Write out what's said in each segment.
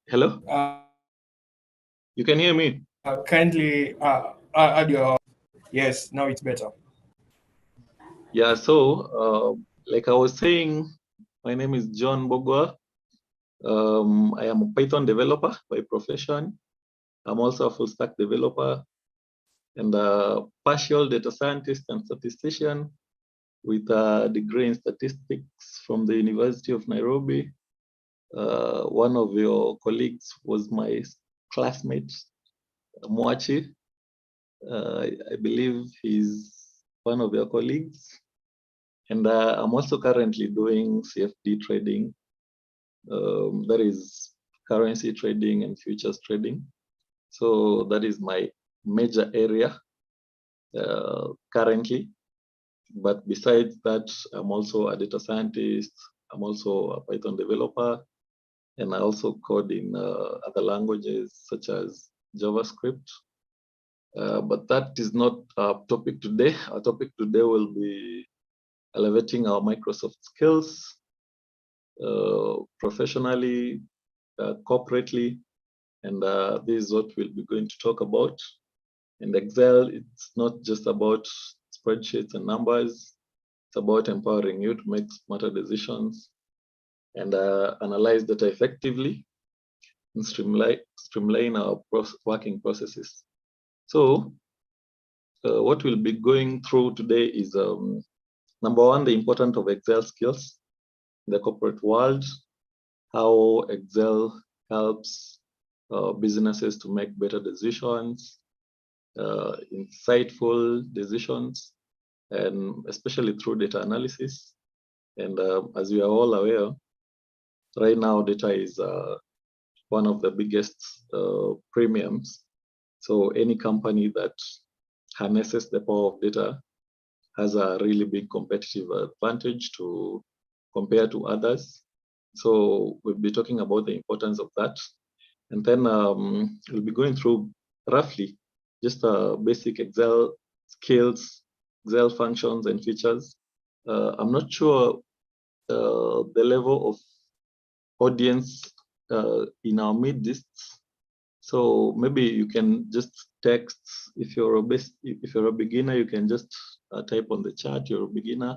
Hello? You can hear me? Kindly add your. Yes, now it's better. Yeah, so like I was saying, my name is John Bogwa. I am a Python developer by profession. I'm also a full stack developer and a partial data scientist and statistician with a degree in statistics from the University of Nairobi. One of your colleagues was my classmate, Mwachi. I believe he's one of your colleagues. And I'm also currently doing CFD trading. That is currency trading and futures trading. So that is my major area currently. But besides that, I'm also a data scientist. I'm also a Python developer. And I also code in other languages such as JavaScript. But that is not our topic today. Our topic today will be elevating our Microsoft skills professionally, corporately, and this is what we'll be going to talk about. In Excel, it's not just about spreadsheets and numbers. It's about empowering you to make smarter decisions and analyze data effectively and streamline our working processes. So what we'll be going through today is number one, the importance of Excel skills in the corporate world, how Excel helps businesses to make better decisions, insightful decisions, and especially through data analysis. And as we are all aware, right now data is one of the biggest premiums. So any company that harnesses the power of data has a really big competitive advantage to compare to others. So we'll be talking about the importance of that. And then we'll be going through roughly just basic Excel skills, Excel functions and features. I'm not sure the level of audience in our midst. So maybe you can just text, if you're a beginner, you can just type on the chat, you're a beginner.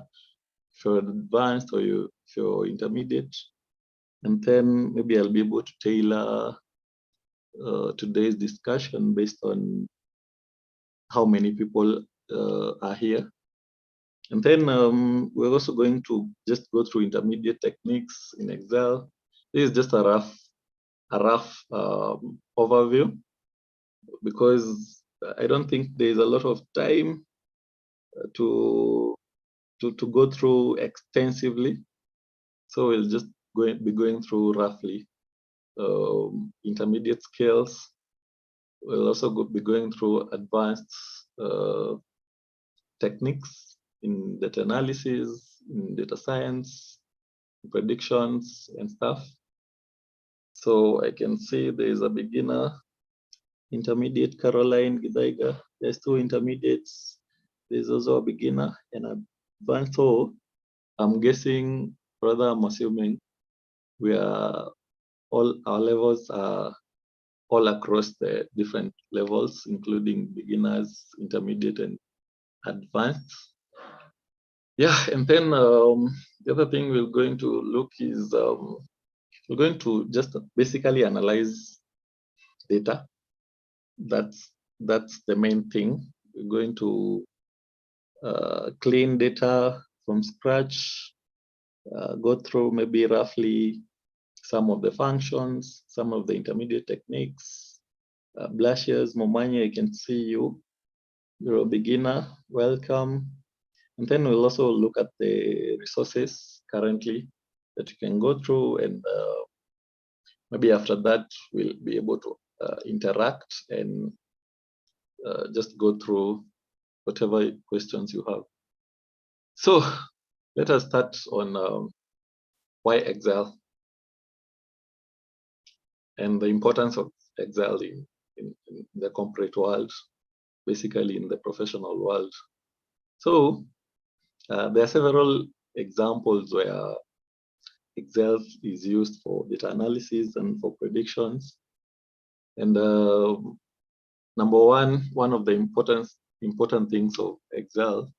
If you're advanced or if you're intermediate. And then maybe I'll be able to tailor today's discussion based on how many people are here. And then we're also going to just go through intermediate techniques in Excel. This is just a rough overview, because I don't think there's a lot of time to go through extensively. So we'll just be going through roughly intermediate skills. We'll also be going through advanced techniques in data analysis, in data science, predictions and stuff. So I can see there is a beginner, intermediate, Caroline Gidaiga. There's two intermediates. There's also a beginner and advanced. So I'm guessing, rather I'm assuming, we are all our levels are all across the different levels, including beginners, intermediate, and advanced. Yeah, and then the other thing we're going to look is we're going to just basically analyze data. That's the main thing. We're going to clean data from scratch, go through maybe roughly some of the functions, some of the intermediate techniques. Blushes, Momanya, I can see you. You're a beginner, welcome. And then we'll also look at the resources currently that you can go through, and maybe after that we'll be able to interact and just go through whatever questions you have. So let us start on why Excel and the importance of Excel in the corporate world, basically in the professional world. So there are several examples where Excel is used for data analysis and for predictions. And number one of the important things of Excel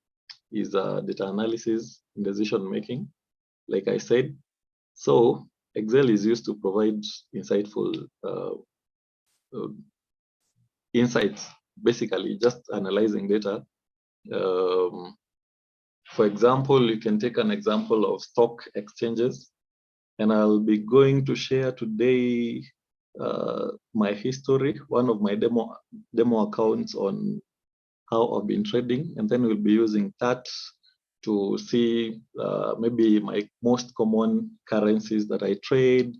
is data analysis and decision making, like I said. So Excel is used to provide insightful insights, basically just analyzing data. For example, you can take an example of stock exchanges, and I'll be going to share today my history, one of my demo accounts on how I've been trading, and then we'll be using that to see maybe my most common currencies that I trade,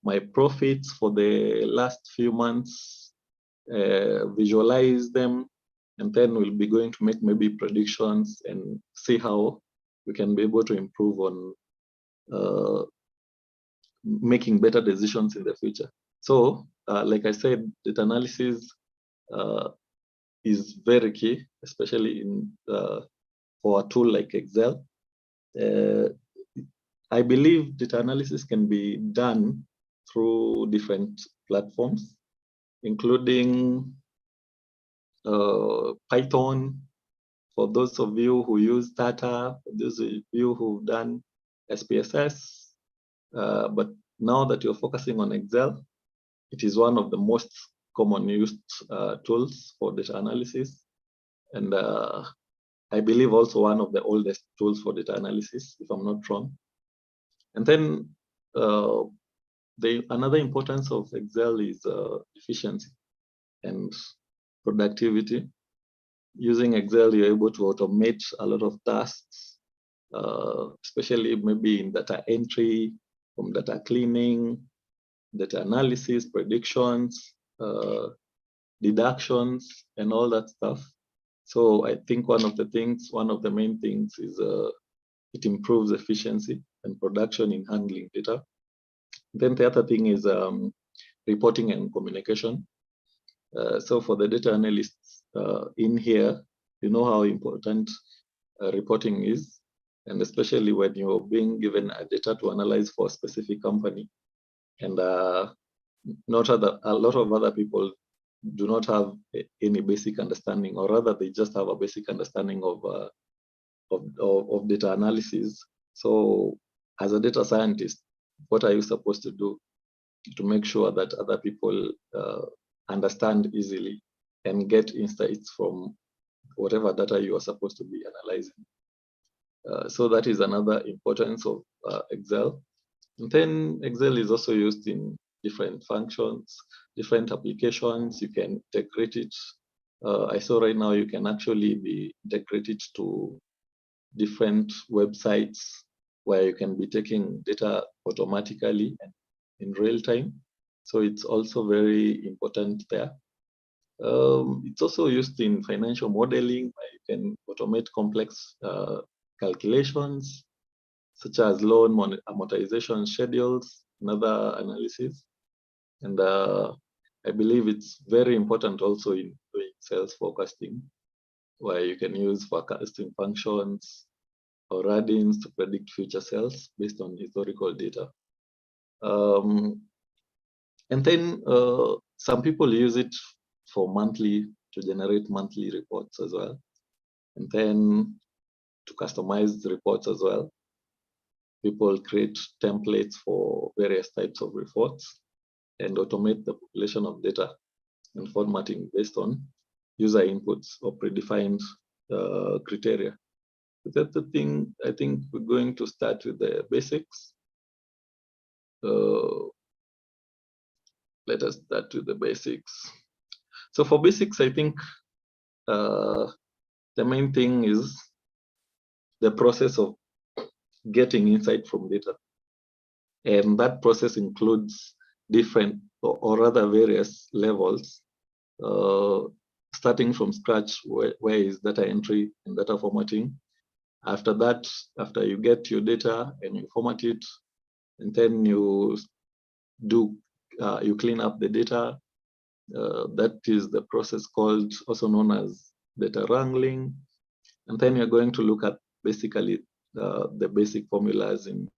my profits for the last few months, visualize them, and then we'll be going to make maybe predictions and see how we can be able to improve on making better decisions in the future. So, like I said, data analysis is very key, especially in for a tool like Excel. I believe data analysis can be done through different platforms, including Python, for those of you who use Stata, for those of you who've done SPSS. But now that you're focusing on Excel, it is one of the most common used tools for data analysis. And I believe also one of the oldest tools for data analysis, if I'm not wrong. And then another importance of Excel is efficiency and productivity. Using Excel, you're able to automate a lot of tasks, especially maybe in data entry, from data cleaning, data analysis, predictions, deductions, and all that stuff. So I think one of the main things is it improves efficiency and production in handling data. Then the other thing is reporting and communication. So for the data analysts in here, you know how important reporting is, and especially when you're being given a data to analyze for a specific company, and a lot of other people do not have any basic understanding, or rather they just have a basic understanding of data analysis. So as a data scientist, what are you supposed to do to make sure that other people understand easily and get insights from whatever data you are supposed to be analyzing? So that is another importance of Excel. And then Excel is also used in different functions, different applications. You can integrate it. I saw right now you can actually be integrated to different websites where you can be taking data automatically and in real time. So it's also very important there. It's also used in financial modeling, where you can automate complex calculations, such as loan amortization schedules and other analysis. And I believe it's very important also in doing sales forecasting, where you can use forecasting functions or add-ins to predict future sales based on historical data. And then some people use it for to generate monthly reports as well, and then to customize the reports as well. People create templates for various types of reports and automate the population of data and formatting based on user inputs or predefined criteria. So that's the thing. I think we're going to start with the basics. Let us start with the basics. So for basics, I think the main thing is the process of getting insight from data. And that process includes different, or rather various levels, starting from scratch, where is data entry and data formatting. After that, after you get your data and you format it, and then you clean up the data. That is the process also known as data wrangling. And then you're going to look at basically the basic formulas in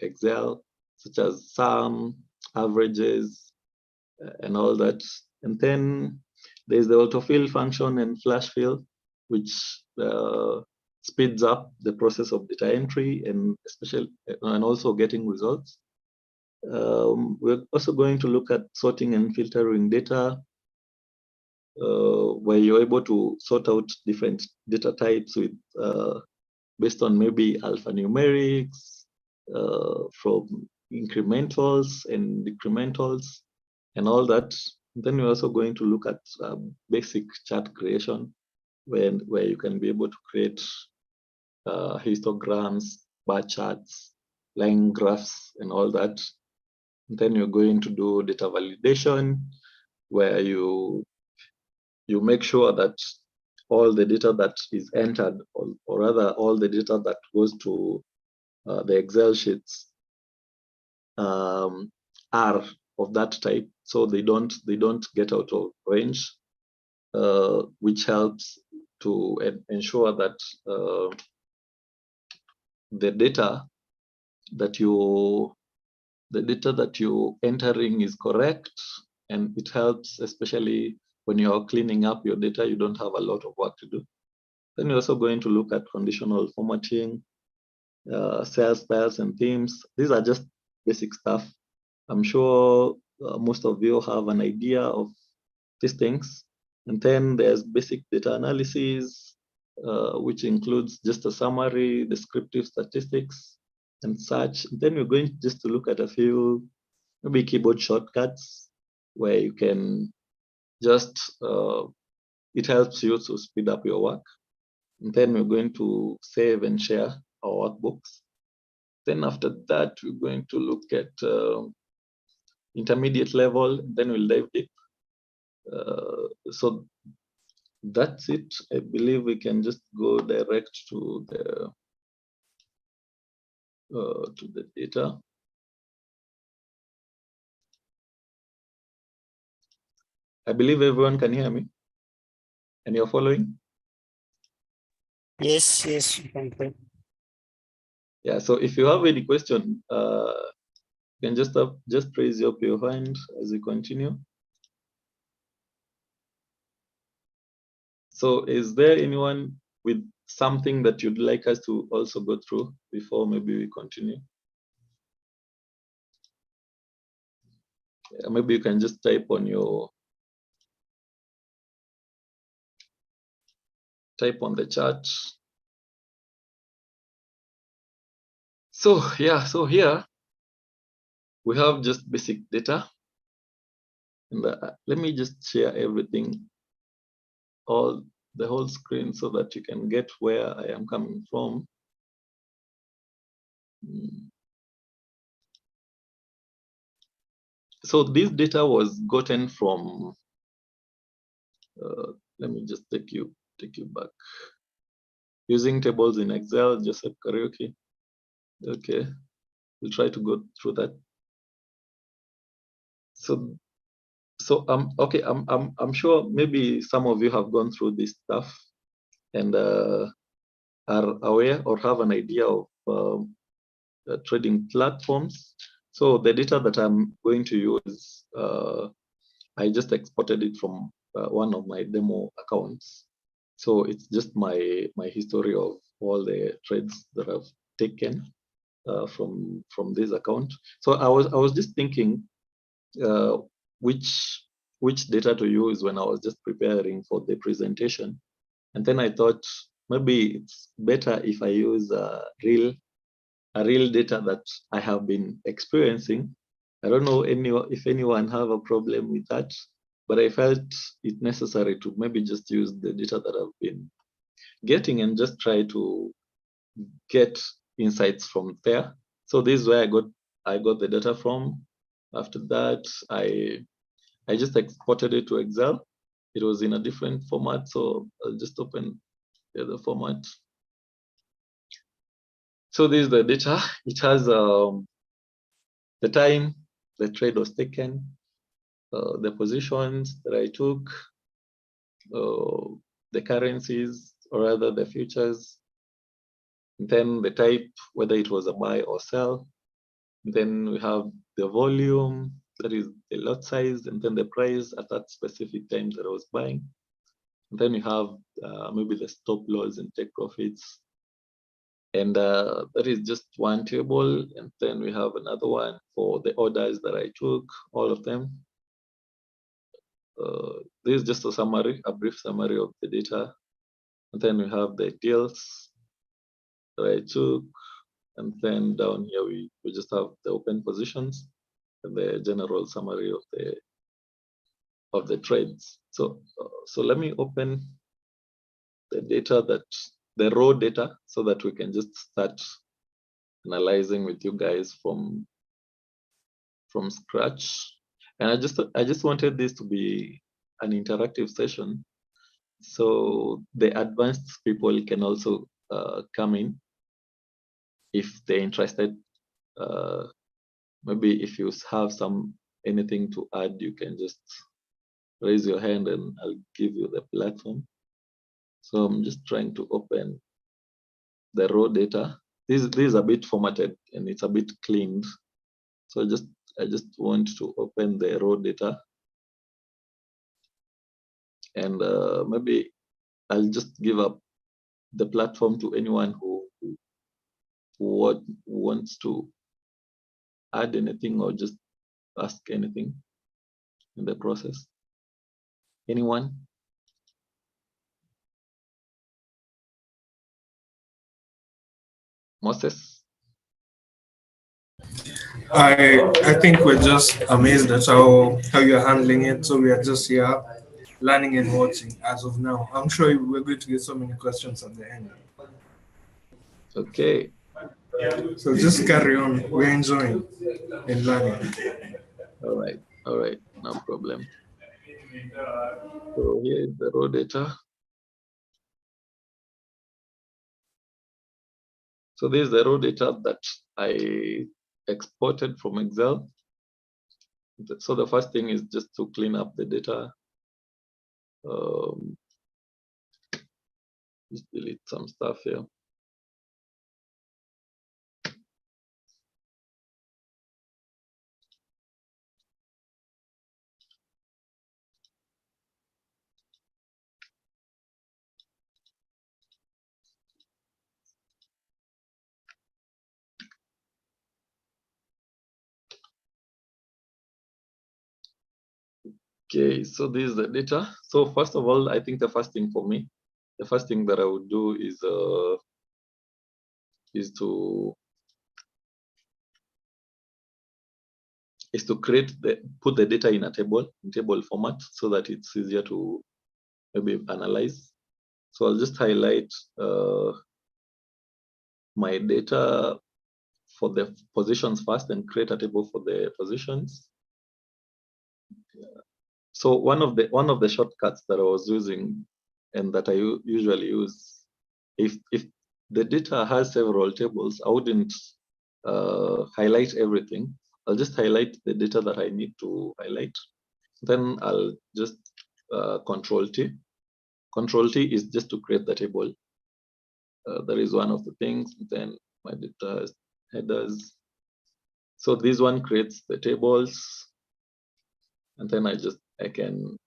Excel, such as sum, averages, and all that. And then there's the autofill function and flash fill, which speeds up the process of data entry and also getting results. We're also going to look at sorting and filtering data, where you're able to sort out different data types with based on maybe alphanumerics, from incrementals and decrementals and all that. And then we're also going to look at basic chart creation, where you can be able to create histograms, bar charts, line graphs, and all that. And then you're going to do data validation, where you make sure that all the data that is entered, or rather all the data that goes to the Excel sheets are of that type, so they don't get out of range, which helps to ensure that the data that you entering is correct, and it helps especially when you're cleaning up your data. You don't have a lot of work to do. Then we're also going to look at conditional formatting, cell styles and themes. These are just basic stuff. I'm sure most of you have an idea of these things. And then there's basic data analysis, which includes just a summary, descriptive statistics, and such. And then we're going just to look at a few maybe keyboard shortcuts, where you can just, it helps you to speed up your work. And then we're going to save and share our workbooks. Then after that, we're going to look at intermediate level, then we'll dive deep. So that's it. I believe we can just go direct to the data. I believe everyone can hear me, and you're following. Yes, you can play. Yeah. So if you have any question, you can just raise up your hand as we continue. So is there anyone with something that you'd like us to also go through before maybe we continue? Yeah, maybe you can just type on the chat. So yeah, so here we have just basic data. And let me just share everything, the whole screen, so that you can get where I am coming from. So this data was gotten from, let me just take you back. Using tables in Excel, Joseph Kariuki. Okay, we'll try to go through that. So okay, I'm sure maybe some of you have gone through this stuff and are aware or have an idea of trading platforms. So the data that I'm going to use, I just exported it from one of my demo accounts. So it's just my history of all the trades that I've taken from this account. So I was just thinking which data to use when I was just preparing for the presentation, and then I thought maybe it's better if I use real data that I have been experiencing. I don't know if anyone have a problem with that, but I felt it necessary to maybe just use the data that I've been getting and just try to get insights from there. So this is where I got the data from. After that, I just exported it to Excel. It was in a different format, so I'll just open the other format. So this is the data. It has the time the trade was taken, the positions that I took, the currencies, or rather the futures, and then the type, whether it was a buy or sell, Then we have the volume, that is the lot size, and then the price at that specific time that I was buying. And then we have maybe the stop loss and take profits. And that is just one table. And then we have another one for the orders that I took, all of them. This is just a summary, a brief summary of the data. And then we have the deals that I took. And then down here, we just have the open positions and the general summary of the trades. So let me open the data, the raw data, so that we can just start analyzing with you guys from scratch. And I just wanted this to be an interactive session, so the advanced people can also come in if they're interested. Maybe if you have anything to add, you can just raise your hand and I'll give you the platform. So I'm just trying to open the raw data. This is a bit formatted and it's a bit cleaned. So I just want to open the raw data, and maybe I'll just give up the platform to anyone who wants to add anything or just ask anything in the process. Anyone? Moses? I think we're just amazed at how you're handling it. So we are just here learning and watching as of now. I'm sure we're going to get so many questions at the end. Okay. So just carry on. We're enjoying and learning. All right, no problem. So here is the raw data. So this is the raw data that I exported from Excel. So the first thing is just to clean up the data. Just delete some stuff here. Okay, so this is the data. So first of all, I think the first thing for me, the first thing that I would do is to put the data in a table format, so that it's easier to maybe analyze. So I'll just highlight my data for the positions first and create a table for the positions. So one of the shortcuts that I was using and that I usually use, if the data has several tables, I wouldn't highlight everything. I'll just highlight the data that I need to highlight. Then I'll just Control T. Control T is just to create the table. That is one of the things. Then my data has headers. So this one creates the tables, and then I can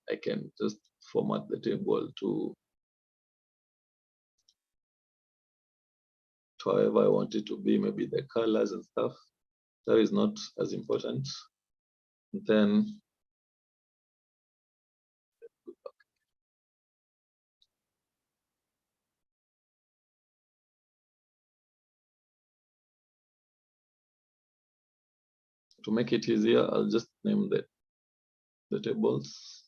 just format the table to however I want it to be, maybe the colors and stuff. That is not as important. And then to make it easier, I'll just name the tables.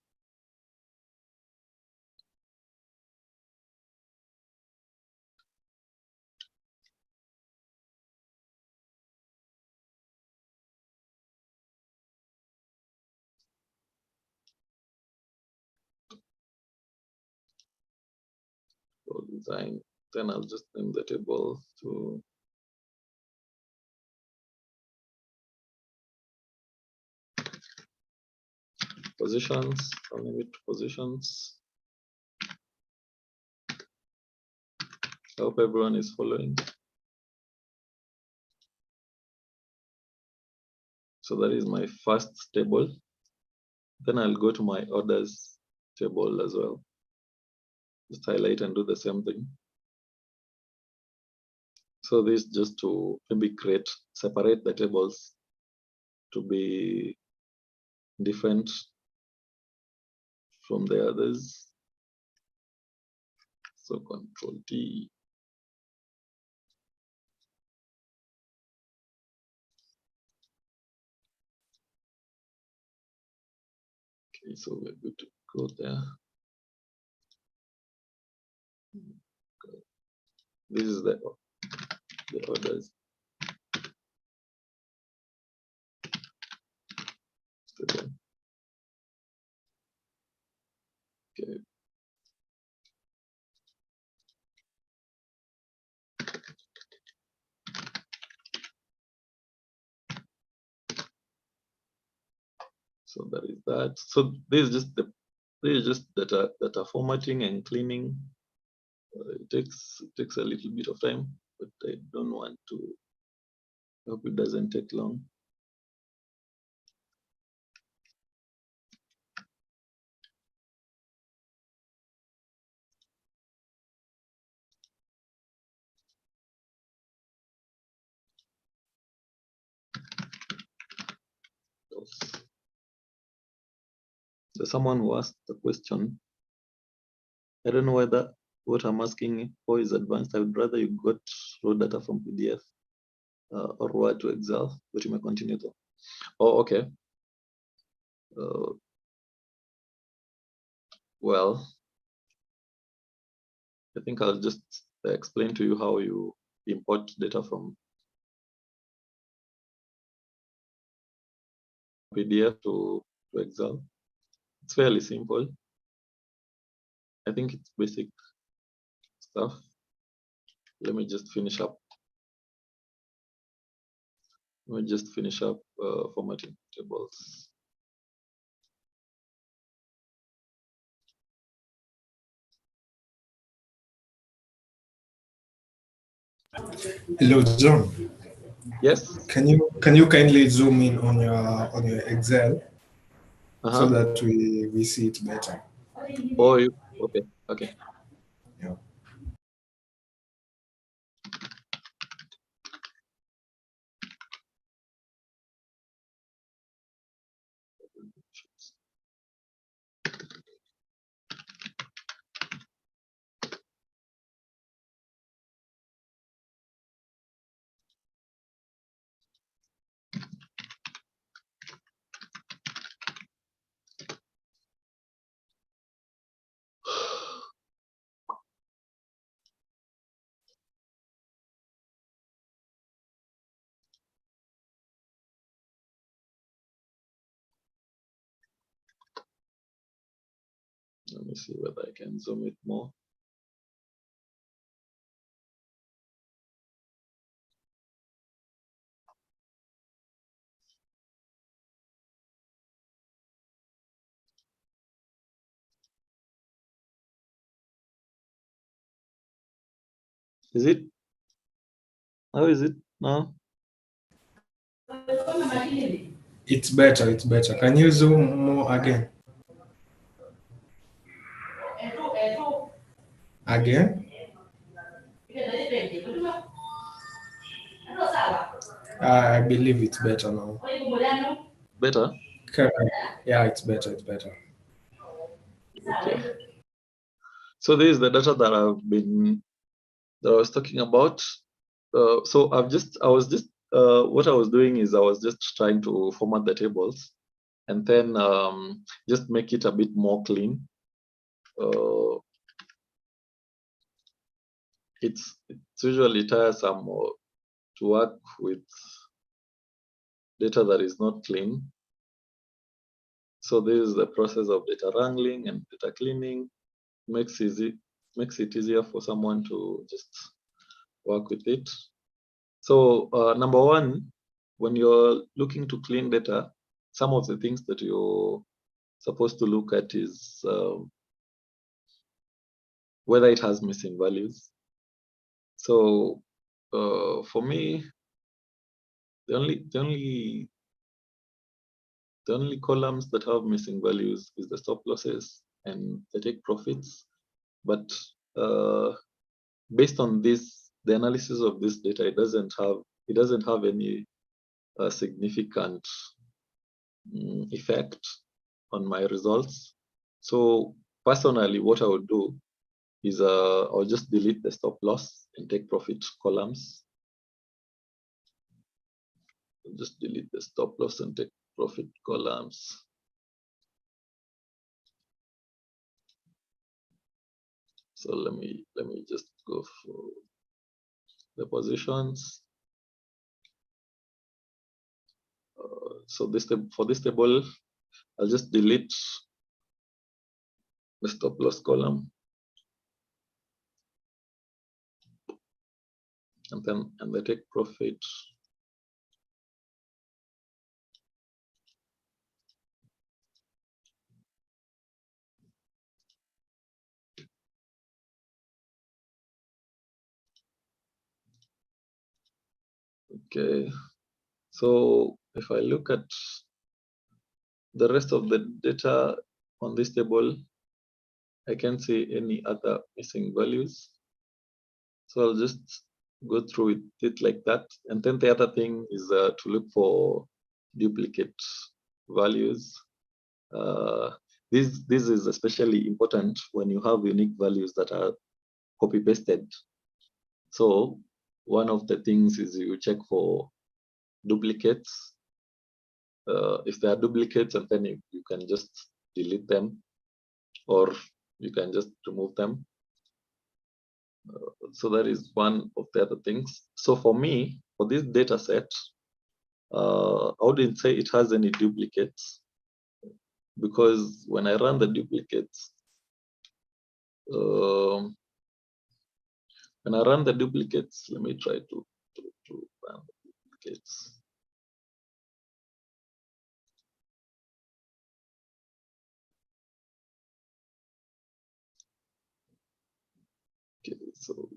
For design, then I'll just name the table to positions. I'll name it positions. I hope everyone is following. So that is my first table. Then I'll go to my orders table as well. Just highlight and do the same thing. So this just to maybe separate the tables to be different from the others. So Control T. Okay, so we're good to go there. This is the orders. Okay. So that is that. So this is just data formatting and cleaning. It takes a little bit of time, but I don't want to. I hope it doesn't take long. There's someone who asked the question. I don't know whether what I'm asking for is advanced. I would rather you got raw data from PDF or Word to Excel, but you may continue though. Oh, okay. Well, I think I'll just explain to you how you import data from PDF to Excel. It's fairly simple. I think it's basic stuff. Let me just finish up. Formatting tables. Hello, John. Yes. Can you kindly zoom in on your Excel so that we see it better? Oh, okay. Okay. Yeah. Let me see whether I can zoom it more. Is it? How is it now? It's better. It's better. Can you zoom more again? Again? I believe it's better now. Better? Correct. Yeah, it's better. It's better. Okay. So this is the data that I was talking about. So what I was doing is I was just trying to format the tables and then just make it a bit more clean. It's usually tiresome to work with data that is not clean. So this is the process of data wrangling and data cleaning. Makes it easier for someone to just work with it. So number one, when you're looking to clean data, some of the things that you're supposed to look at is whether it has missing values. So for me, the only the only columns that have missing values is the stop losses and the take profits. But based on this, the analysis of this data, it doesn't have any significant effect on my results. So personally, what I would do is I'll just delete the stop loss and take profit columns. I'll just delete the stop loss and take profit columns. So let me just go for the positions. So for this table, I'll just delete the stop loss column, and the take profit. Okay, so if I look at the rest of the data on this table, I can't see any other missing values. So I'll just go through it like that. And then the other thing is to look for duplicate values. This is especially important when you have unique values that are copy pasted. So one of the things is you check for duplicates. If there are duplicates, and then you can just delete them, or you can just remove them. So that is one of the other things. So for me, for this data set, I wouldn't say it has any duplicates, because when I run the duplicates, let me try to run the duplicates. Okay, so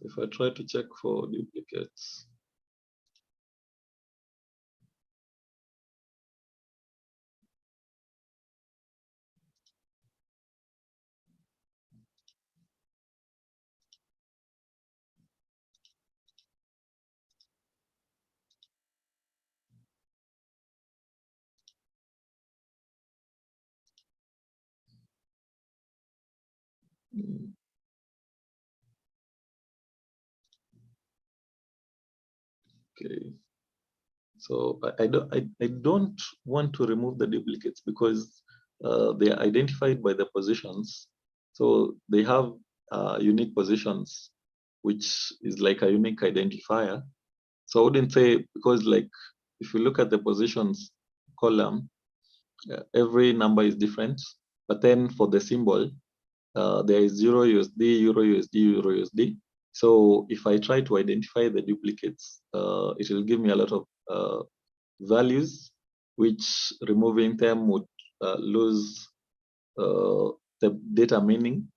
if I try to check for duplicates, okay. So I don't want to remove the duplicates because they are identified by the positions. So they have unique positions, which is like a unique identifier. So I wouldn't say, because like if you look at the positions column, every number is different. But then for the symbol, there is €USD, €USD, €USD. So if I try to identify the duplicates, it will give me a lot of values, which removing them would lose the data meaning.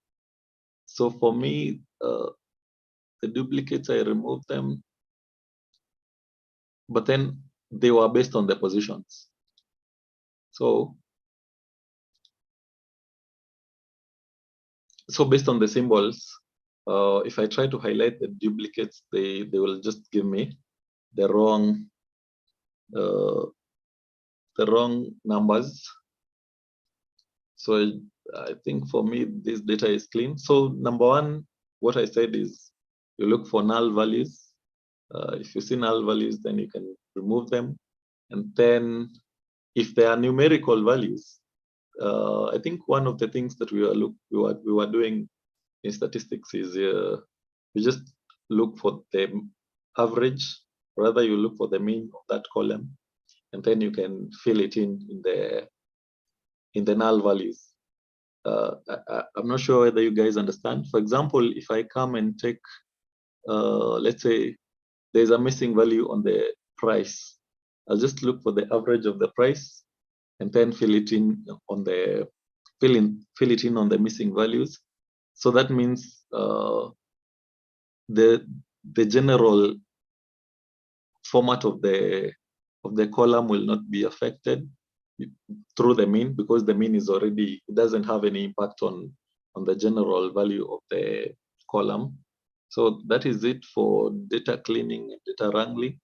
So for me, the duplicates, I removed them, but then they were based on the positions. So based on the symbols, if I try to highlight the duplicates, they will just give me the wrong numbers. So I think for me, this data is clean. So number one, what I said is you look for null values. If you see null values, then you can remove them. And then if there are numerical values, I think one of the things that we were doing in statistics is you just look for the average, rather you look for the mean of that column, and then you can fill it in the null values. I'm not sure whether you guys understand. For example, if I come and take, let's say there's a missing value on the price, I'll just look for the average of the price and then fill it in on the missing values. So that means the general format of the column will not be affected through the mean, because the mean is already, it doesn't have any impact on the general value of the column. So that is it for data cleaning and data wrangling.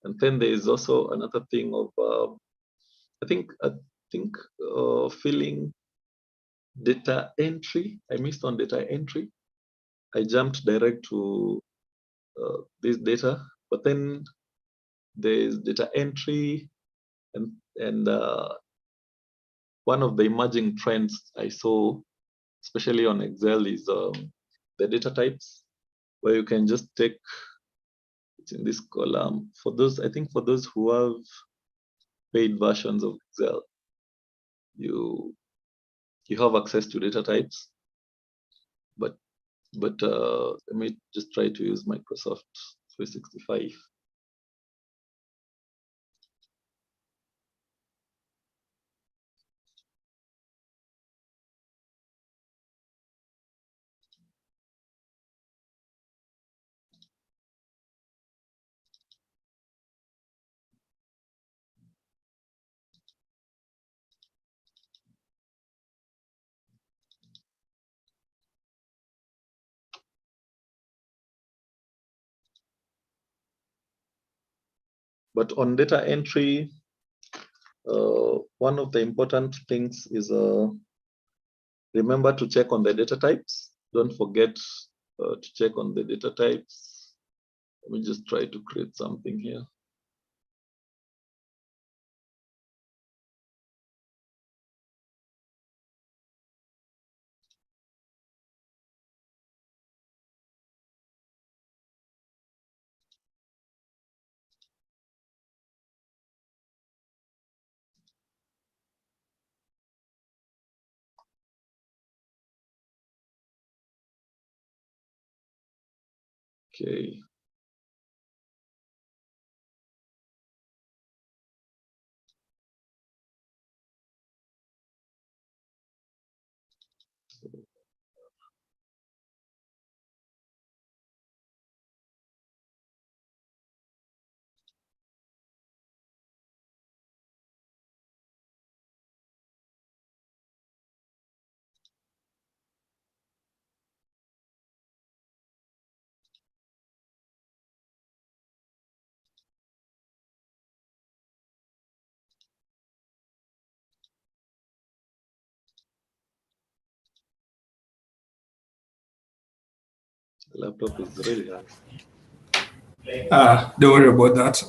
And then there is also another thing of I think filling data entry. I missed on data entry. I jumped direct to this data, but then there's data entry, and one of the emerging trends I saw, especially on Excel, is the data types, where you can just take it's in this column. For those, I think for those who have paid versions of Excel, you have access to data types, but let me just try to use Microsoft 365. But on data entry, one of the important things is remember to check on the data types. Don't forget to check on the data types. Let me just try to create something here. Okay. The laptop is really hard. Don't worry about that.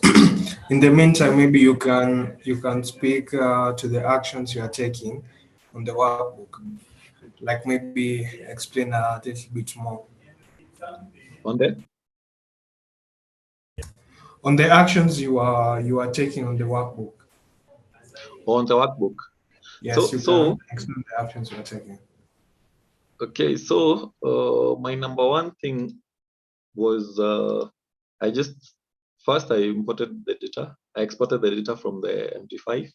In the meantime, maybe you can speak to the actions you are taking on the workbook. Like maybe explain a little bit more On on the actions you are taking on the workbook. the workbook. Yes, you So can explain the actions you are taking. okay, so my number one thing was I imported the data. I exported the data from the MT5,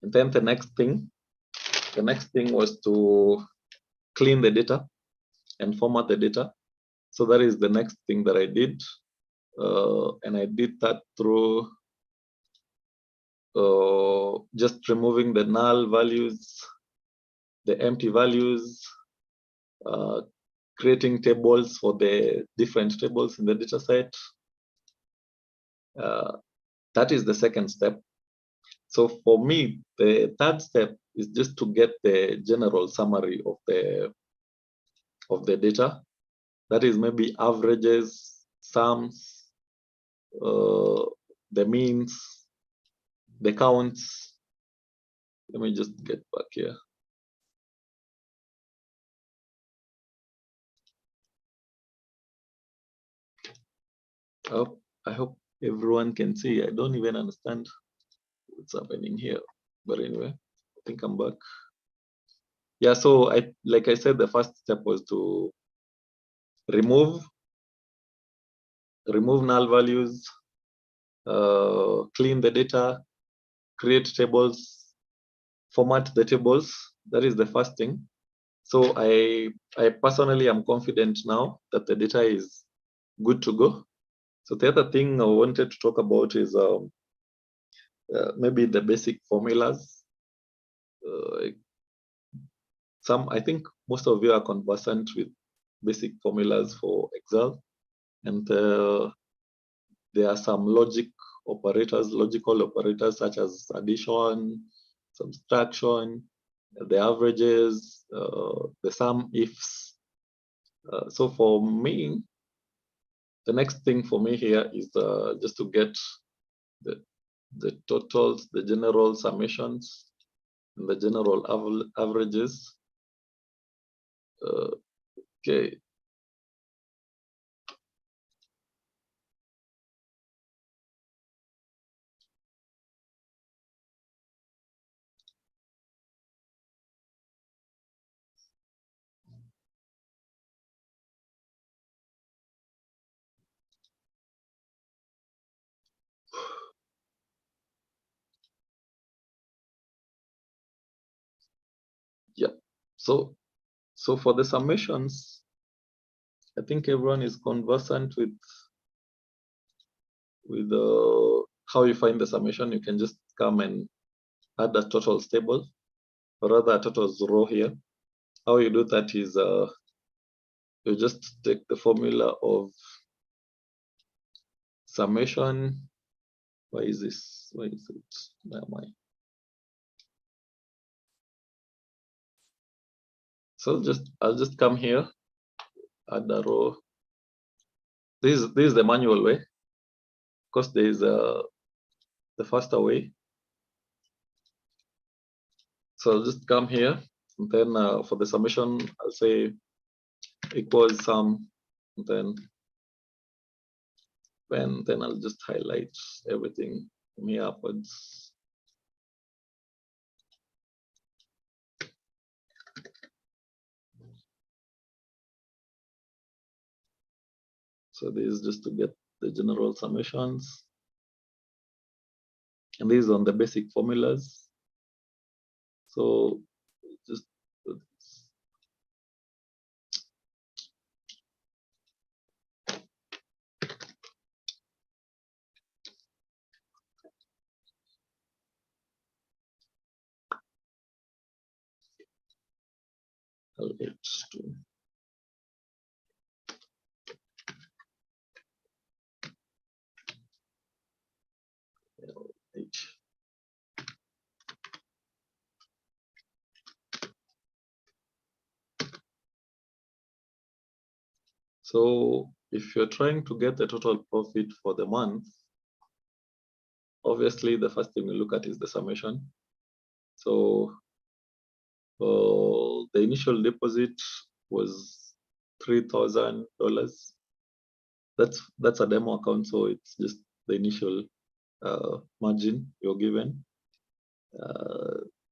and then the next thing was to clean the data and format the data. So that is the next thing that I did, and I did that through just removing the null values, the empty values, creating tables for the different tables in the data set. That is the second step. So for me, the third step is just to get the general summary of the data. That is maybe averages, sums, the means, the counts. Let me just get back here. I hope everyone can see. I don't even understand what's happening here. But anyway, I think I'm back. Yeah, so like I said, the first step was to remove null values, clean the data, create tables, format the tables. That is the first thing. So I personally am confident now that the data is good to go. So the other thing I wanted to talk about is maybe the basic formulas. I think most of you are conversant with basic formulas for Excel, and there are some logical operators such as addition, subtraction, the averages, the sum ifs. So for me, the next thing for me here is just to get the totals, the general summations, and the general averages. Okay. Yeah. So for the summations, I think everyone is conversant with how you find the summation. You can just come and add a totals table, or rather a totals row here. How you do that is you just take the formula of summation. Why is this? Why is it? Where am I? So I'll just come here, add a row. This is the manual way. Of course, there is the faster way. So I'll just come here, and then for the summation, I'll say equals sum, and then I'll just highlight everything from here upwards. So this is just to get the general summations, and this is on the basic formulas. So just put this. LH2. LH. So if you're trying to get the total profit for the month, obviously the first thing we look at is the summation. So the initial deposit was $3,000. That's a demo account, so it's just the initial margin you're given.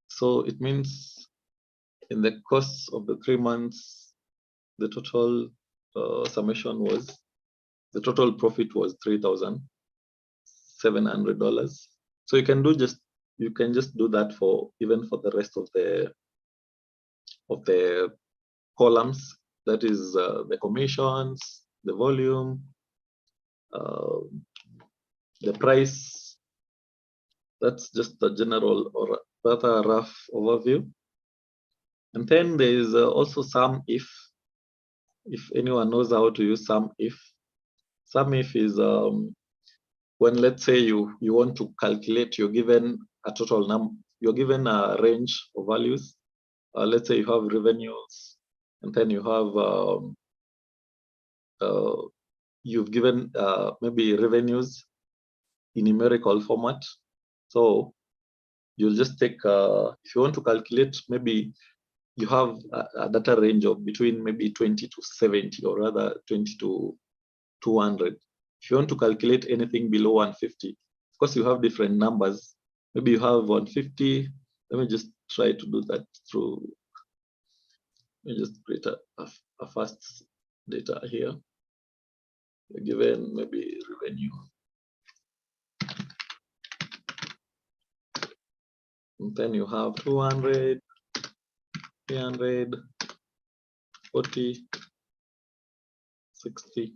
So it means in the course of the 3 months, the total summation was, the total profit was $3,700. So you can just do that for even for the rest of the columns. That is the commissions, the volume, the price. That's just a general or rather rough overview. And then there is also sum if anyone knows how to use sum if. Sum if is when, let's say, you want to calculate, you're given a total number, you're given a range of values. Let's say you have revenues, and then you have you've given maybe revenues in numerical format. So you'll just take, if you want to calculate, maybe you have a data range of between maybe 20 to 70, or rather 20 to 200. If you want to calculate anything below 150, of course you have different numbers. Maybe you have 150. Let me just try to do that through me just create a first data here. Given maybe revenue. And then you have 200, 300, 40, 60,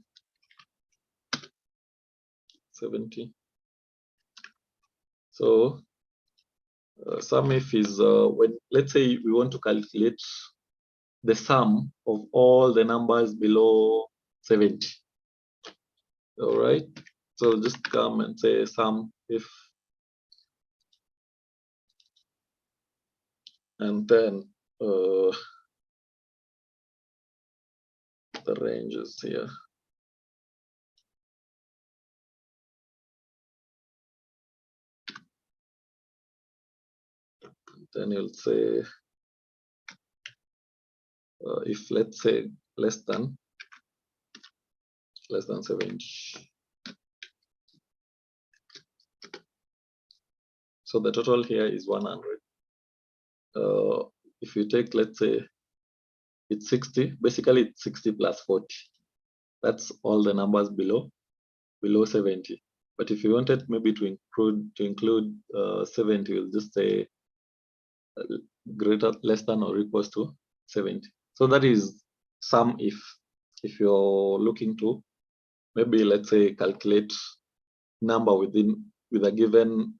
70. So sum if is when, let's say we want to calculate the sum of all the numbers below 70. All right, so just come and say sum if, and then the ranges here. Then you'll say if, let's say, less than 70. So the total here is 100. If you take, let's say, it's 60, basically it's 60 plus 40. That's all the numbers below 70. But if you wanted maybe to include 70, you'll just say greater, less than or equals to 70. So that is sum if you're looking to maybe, let's say, calculate number with a given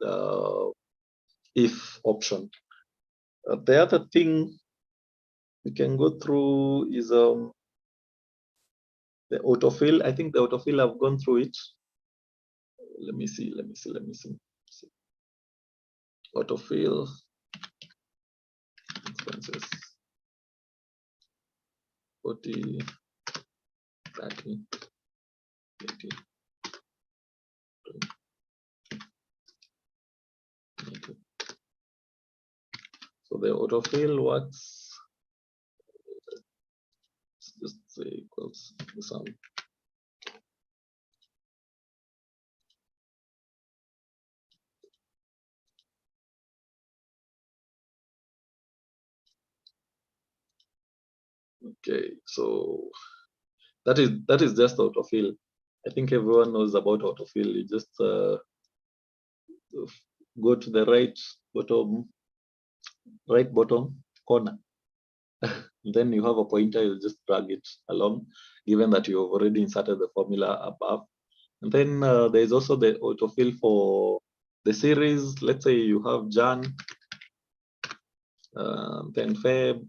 if option. The other thing we can go through is the autofill. I think the autofill, I've gone through it. Let me see. Autofill expenses 40, 30, 80, 20. So the autofill works, just say equals the sum. Okay, so that is just autofill. I think everyone knows about autofill. You just go to the right bottom corner. Then you have a pointer, you just drag it along, given that you have already inserted the formula above. And then there is also the autofill for the series. Let's say you have Jan, then Feb,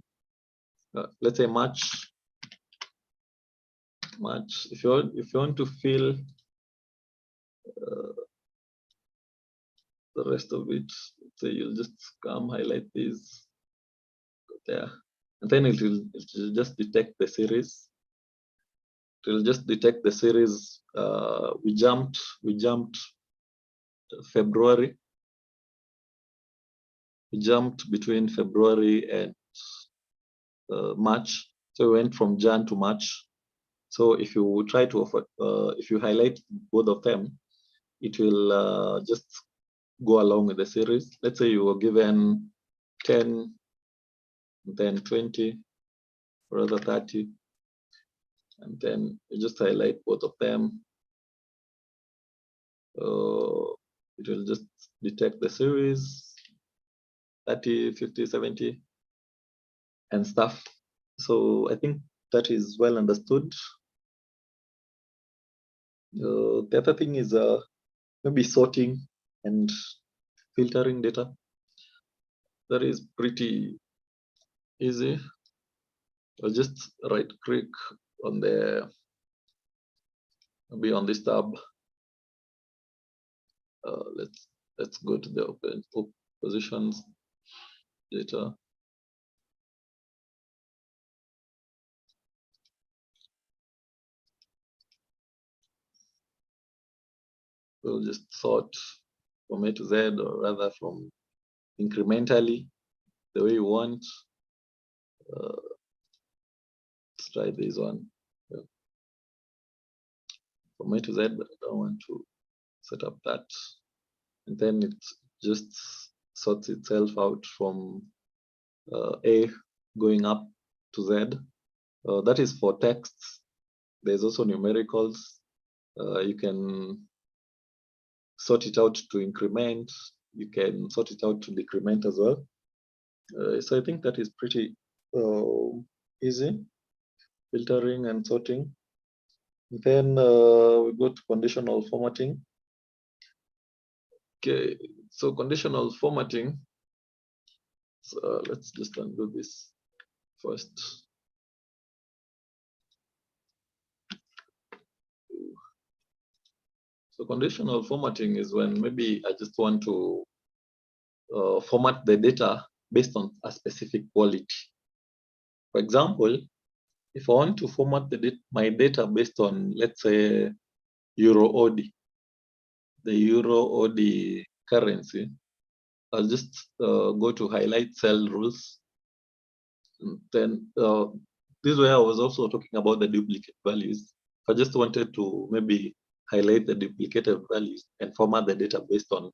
let's say March. If you want to fill the rest of it, so you'll just come highlight this there, and then it will just detect the series. It will just detect the series. We jumped February. We jumped between February and March. So we went from Jan to March. So if you try to offer, if you highlight both of them, it will just go along with the series. Let's say you were given 10, then 20, or rather 30, and then you just highlight both of them. It will just detect the series 30, 50, 70, and stuff. So I think that is well understood. The other thing is maybe sorting and filtering data. That is pretty easy. I'll just right click on maybe on this tab. Let's go to the open positions data. We'll just sort from A to Z, or rather from incrementally, the way you want. Let's try this one. Yeah. From A to Z, but I don't want to set up that. And then it just sorts itself out from A going up to Z. That is for texts. There's also numericals. You can sort it out to increment. You can sort it out to decrement as well. So I think that is pretty easy, filtering and sorting. Then we go to conditional formatting. Okay, so conditional formatting. So let's just undo this first. So conditional formatting is when maybe I just want to format the data based on a specific quality. For example, if I want to format my data based on, let's say, Euro OD, the Euro OD currency, I'll just go to highlight cell rules. And then this is where I was also talking about the duplicate values. If I just wanted to maybe highlight the duplicated values and format the data based on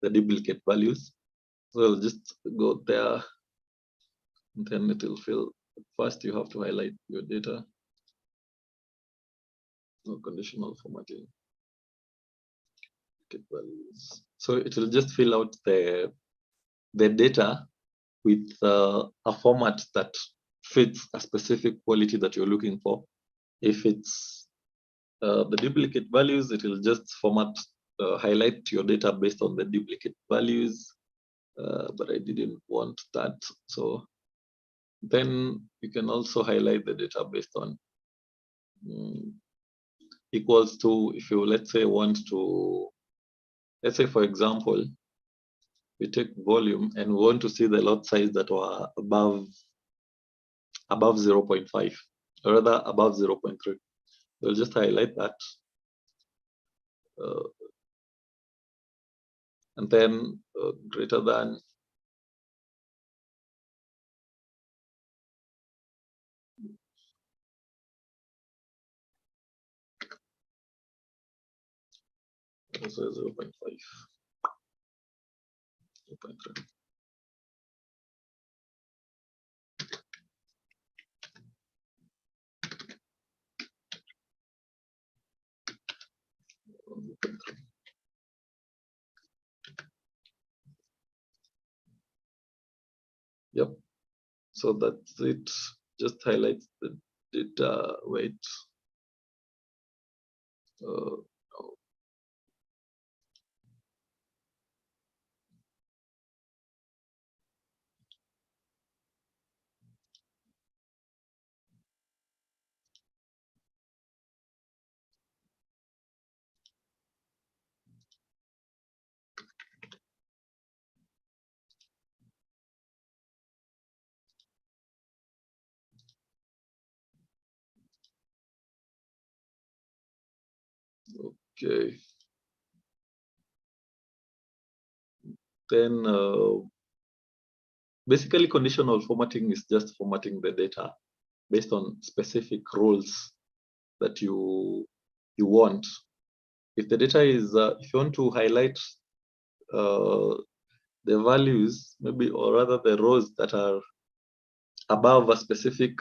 the duplicate values. So I'll just go there, and then it will fill. First, you have to highlight your data. No conditional formatting. Values. So it will just fill out the data with a format that fits a specific quality that you're looking for. If it's the duplicate values, it will just format, highlight your data based on the duplicate values. But I didn't want that. So then you can also highlight the data based on equals to, if you, let's say, want to, let's say, for example, we take volume and we want to see the lot size that were above 0.5, or rather above 0.3. We'll just highlight that. And then greater than. Also 0.5, 0.3. Yep. So that's it. Just highlights the data weight. Okay. Then basically conditional formatting is just formatting the data based on specific rules that you want. If the data is, if you want to highlight the values, maybe, or rather the rows that are above a specific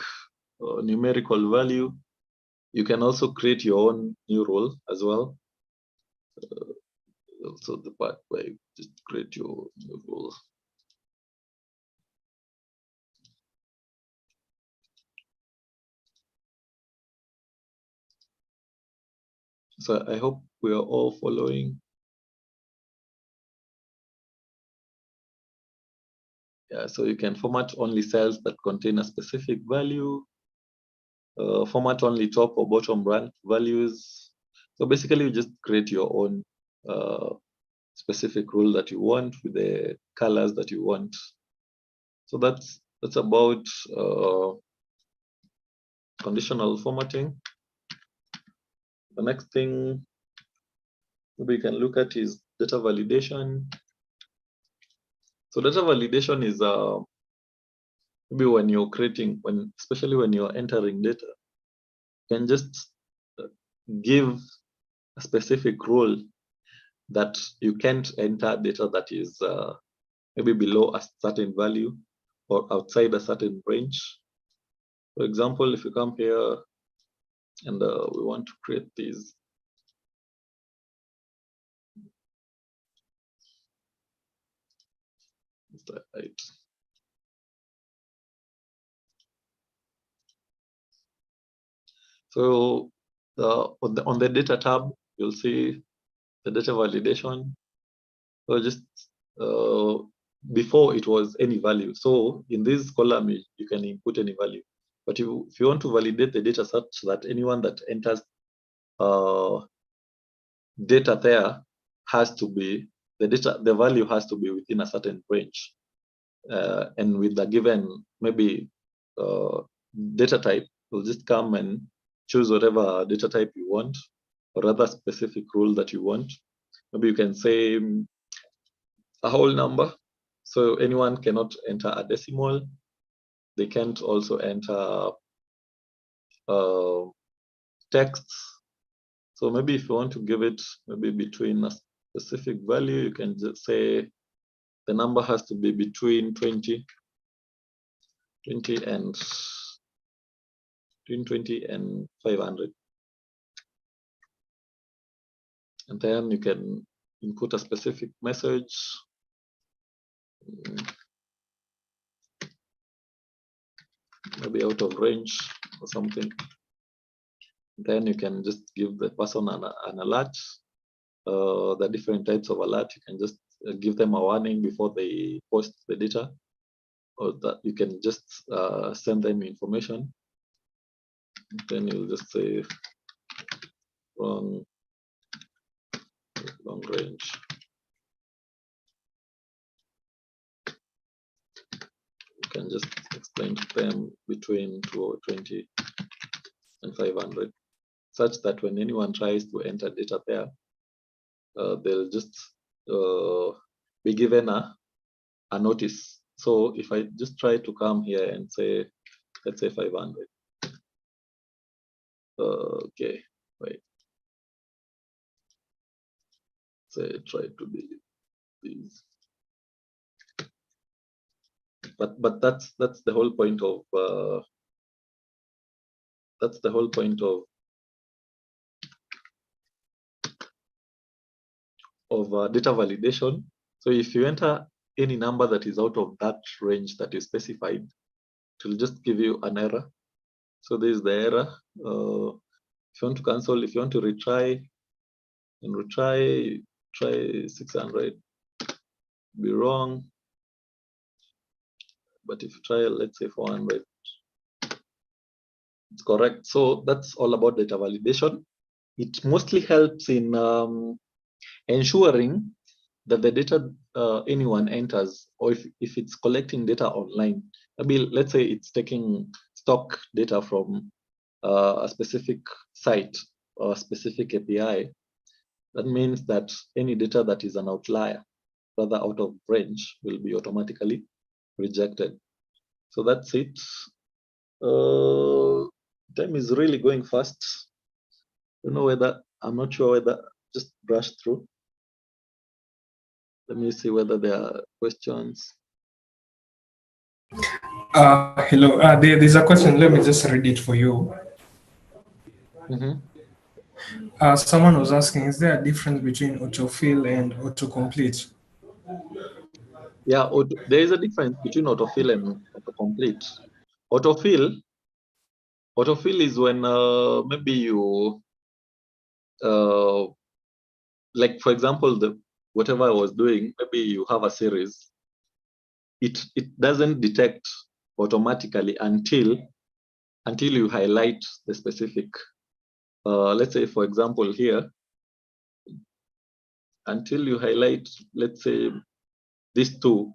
numerical value, you can also create your own new rule as well. Also the part where you just create your new rule. So I hope we are all following. Yeah, so you can format only cells that contain a specific value, format only top or bottom rank values. So basically you just create your own specific rule that you want with the colors that you want. So that's about conditional formatting. The next thing we can look at is data validation. So data validation is maybe when you're creating, especially when you're entering data, you can just give a specific rule that you can't enter data that is maybe below a certain value or outside a certain range. For example, if you come here and we want to create these. Right. So on the data tab, you'll see the data validation. So just before it was any value. So in this column, you can input any value. But if you want to validate the data such that anyone that enters data there has to be, the value has to be within a certain range. And with the given maybe data type, you'll just come and choose whatever data type you want, or other specific rule that you want. Maybe you can say a whole number. So anyone cannot enter a decimal. They can't also enter texts. So maybe if you want to give it maybe between a specific value, you can just say the number has to be between 20 and 500. And then you can input a specific message. Maybe out of range or something. Then you can just give the person an alert. The different types of alert, you can just give them a warning before they post the data, or that you can just send them information. Then you'll just say long range. You can just explain to them between 20 and 500, such that when anyone tries to enter data there, they'll just be given a notice. So if I just try to come here and say, let's say 500. Okay, wait. Say try to be these. But that's the whole point of data validation. So if you enter any number that is out of that range that is specified, it will just give you an error. So this is the error. If you want to cancel, if you want to retry, and retry, try 600, be wrong. But if you try, let's say 400, it's correct. So that's all about data validation. It mostly helps in ensuring that the data anyone enters, or if it's collecting data online, maybe let's say it's taking stock data from a specific site or a specific API, that means that any data that is an outlier, rather out of range, will be automatically rejected. So that's it. Time is really going fast. I don't know whether, I'm not sure whether just brush through. Let me see whether there are questions. Hello, there's a question. Let me just read it for you. Someone was asking, is there a difference between autofill and autocomplete? Yeah, there is a difference between autofill and autocomplete. Autofill is when maybe you, like for example, whatever I was doing, maybe you have a series. It doesn't detect automatically until you highlight the specific. Let's say, for example, here, until you highlight, let's say, these two,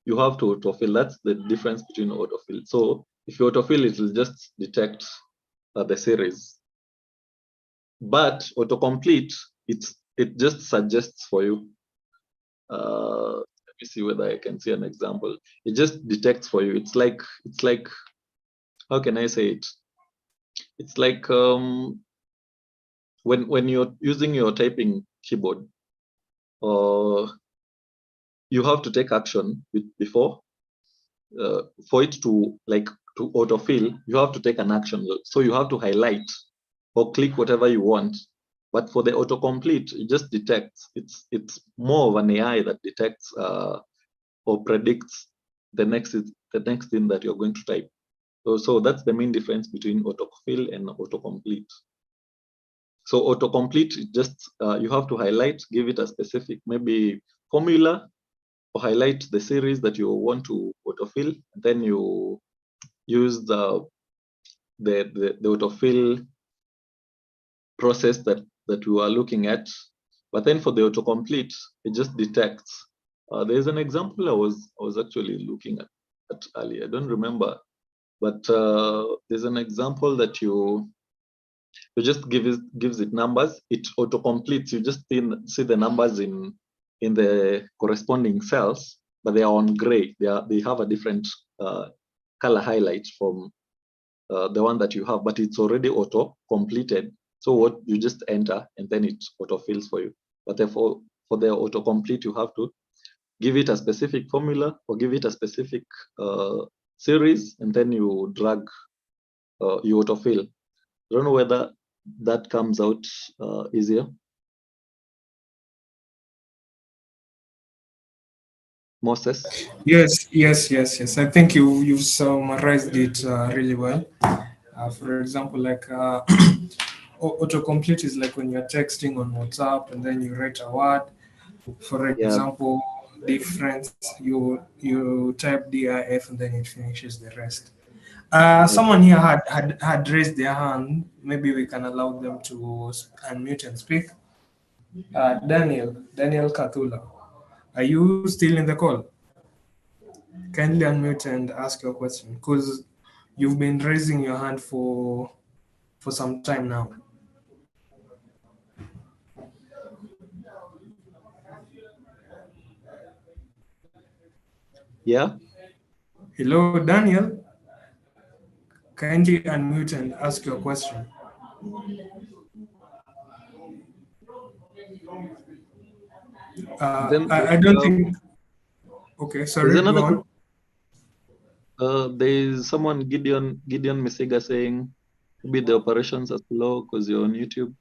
you have to autofill. That's the difference between autofill. So if you autofill, it will just detect the series. But autocomplete, it just suggests for you. Let me see whether I can see an example. It just detects for you. It's like how can I say it? It's like when you're using your typing keyboard, you have to take action before for it to autofill, you have to take an action. So you have to highlight or click whatever you want. But for the autocomplete, it just detects. It's more of an AI that detects or predicts the next thing that you're going to type. So that's the main difference between autofill and autocomplete. So autocomplete, just you have to highlight, give it a specific maybe formula, or highlight the series that you want to autofill. Then you use the autofill process that we are looking at. But then for the autocomplete, it just detects. There's an example I was actually looking at earlier. I don't remember, but there's an example that you just gives it numbers. It autocompletes. You just see the numbers in the corresponding cells, but they are on gray. They have a different color highlight from the one that you have, but it's already auto completed. So what you just enter and then it autofills for you. But therefore, for the autocomplete, you have to give it a specific formula or give it a specific series, and then you drag, you autofill. I don't know whether that comes out easier. Moses? Yes. I think you've summarized it really well. For example, like autocomplete is like when you're texting on WhatsApp and then you write a word. For example, difference, you type DIF and then it finishes the rest. Someone here had raised their hand. Maybe we can allow them to unmute and speak. Daniel Katula, are you still in the call? Kindly unmute and ask your question, because you've been raising your hand for some time now. Yeah. Hello, Daniel. Kindly unmute and ask your question. I don't think. Okay, sorry. Go on. There is someone, Gideon Misiga, saying maybe the operations are slow because you're on YouTube.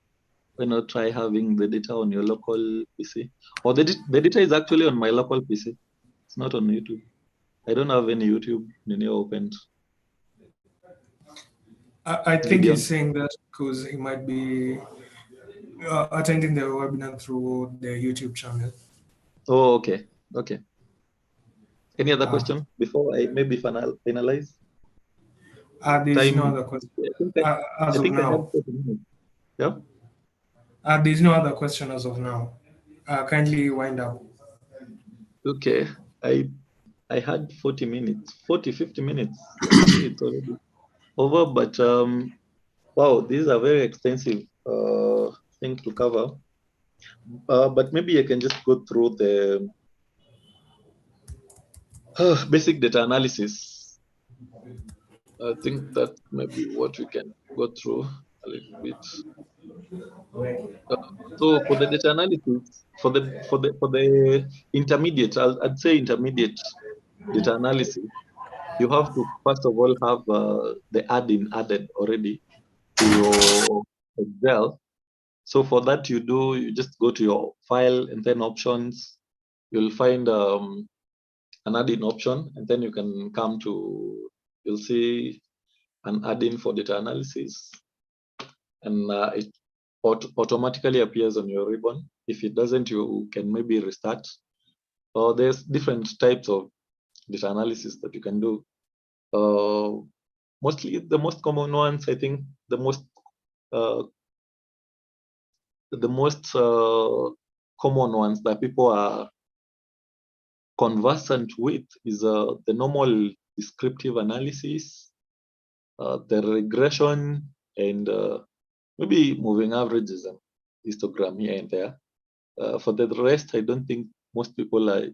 Why not try having the data on your local PC? Or the data is actually on my local PC. It's not on YouTube. I don't have any YouTube opened. I think he's saying that because he might be attending the webinar through the YouTube channel. Oh, okay. Any other question before I maybe finalize? There's no other question. I think I have 30 minutes. Yeah. There's no other question as of now. Kindly wind up. Okay. I had 40 minutes, 50 minutes. It's already over, but wow, these are very extensive things to cover. But maybe I can just go through the basic data analysis. I think that may be what we can go through a little bit. So for the data analysis, for the intermediate, I'd say intermediate data analysis, you have to first of all have the add-in added already to your Excel. So for that, you just go to your file and then options. You'll find an add-in option, and then you can come to, you'll see an add-in for data analysis, and it automatically appears on your ribbon. If it doesn't, you can maybe restart. Or there's different types of data analysis that you can do. Mostly the most common ones, I think the most common ones that people are conversant with is the normal descriptive analysis, the regression, and maybe moving averages and histogram here and there. For the rest, I don't think most people are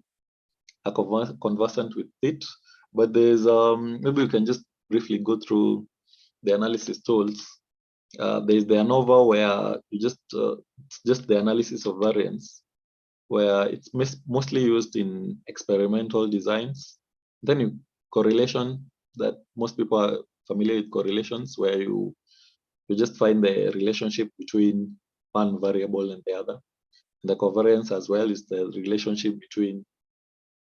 conversant with it, but there's maybe we can just briefly go through the analysis tools. There's the ANOVA, where you it's just the analysis of variance, where it's mostly used in experimental designs. Then you correlation that most people are familiar with correlations, where you just find the relationship between one variable and the other. And the covariance as well is the relationship between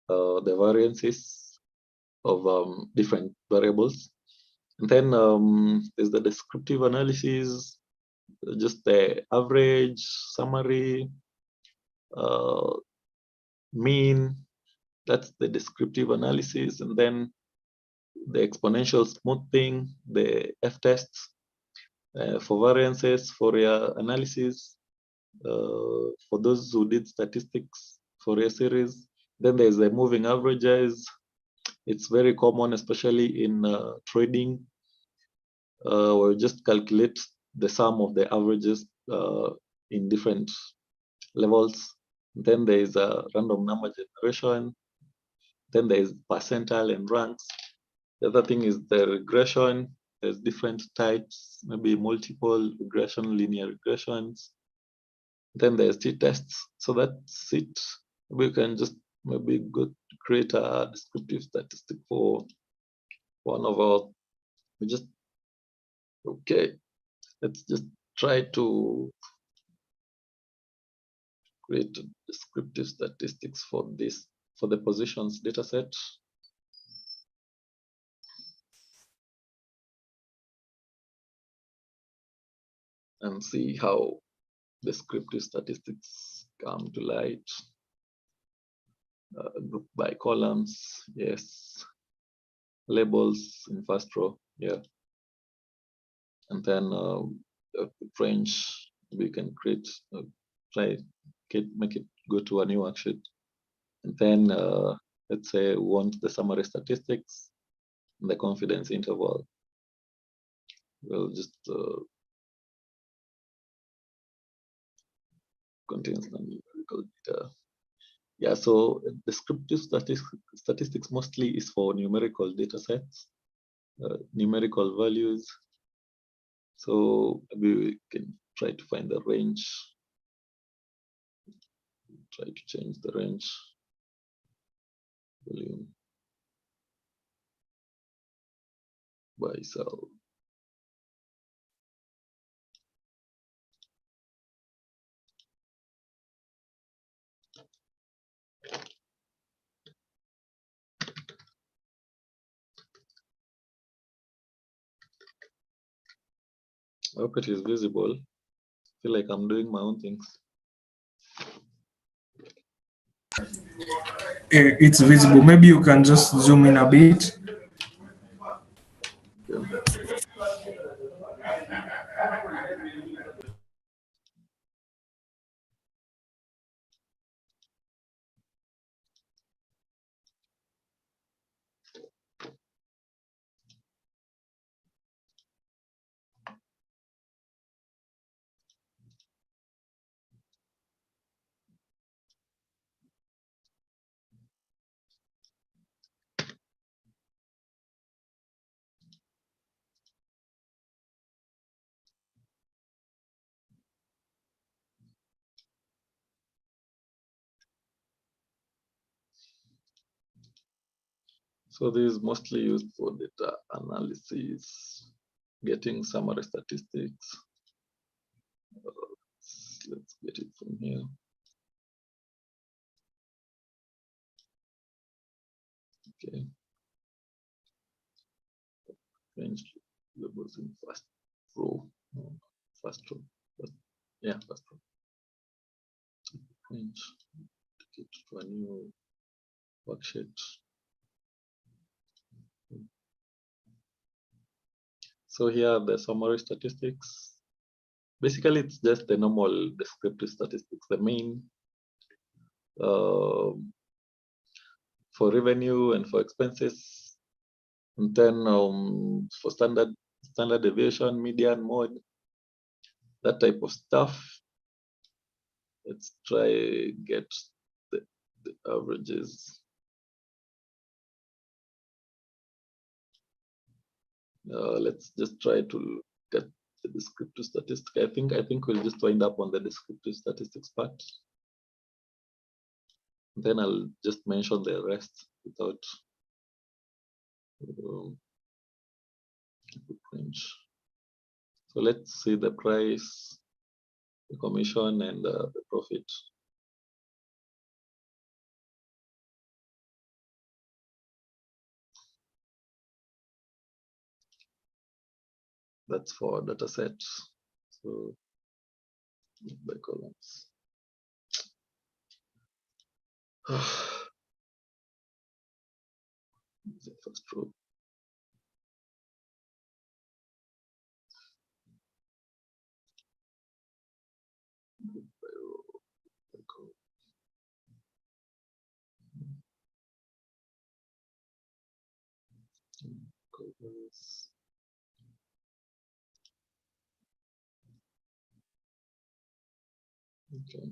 the variances of different variables. And then there's the descriptive analysis, just the average, summary, mean. That's the descriptive analysis. And then the exponential smoothing, the f-tests for variances, Fourier analysis, for those who did statistics, Fourier series. Then there's the moving averages. It's very common, especially in trading, where you just calculate the sum of the averages in different levels. Then there is a random number generation. Then there is percentile and ranks. The other thing is the regression. There's different types, maybe multiple regression, linear regressions. Then there's t-tests. So that's it. We can just maybe go create a descriptive statistic for one of our, okay, let's just try to create descriptive statistics for this, for the positions data set. And see how descriptive statistics come to light. Group by columns, yes. Labels in first row, yeah. And then range, we can create, make it go to a new worksheet. And then let's say we want the summary statistics and the confidence interval. We'll just contains numerical data. Yeah, so descriptive statistics mostly is for numerical data sets, numerical values. So maybe we can try to find the range. Try to change the range volume by cell. I hope it is visible. I feel like I'm doing my own things. It's visible. Maybe you can just zoom in a bit. Yeah. So this is mostly used for data analysis, getting summary statistics. Let's get it from here. Okay. Range labels in first row. First row. Yeah, first row. Range. Take it to a new worksheet. So here are the summary statistics. Basically, it's just the normal descriptive statistics, the main for revenue and for expenses, and then for standard deviation, median, mode, that type of stuff. Let's try get the averages. Let's just try to get the descriptive statistic. I think we'll just wind up on the descriptive statistics part. Then I'll just mention the rest without range. So let's see the price, the commission, and the profit. That's for data set. So by columns. The first row. Okay.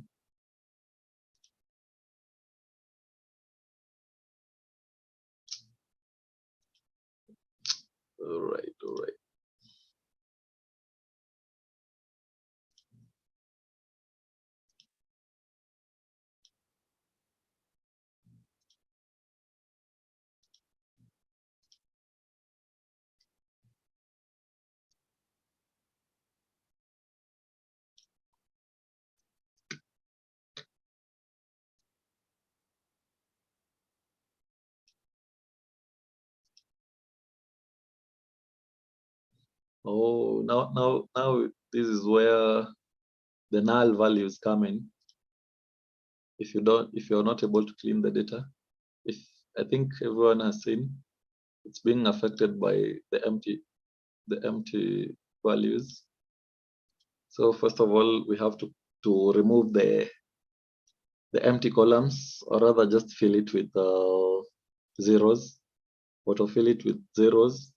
All right, all right. Oh, now this is where the null values come in. If you're not able to clean the data, I think everyone has seen, it's being affected by the empty values. So first of all, we have to remove the empty columns, or rather just fill it with zeros, autofill it with zeros.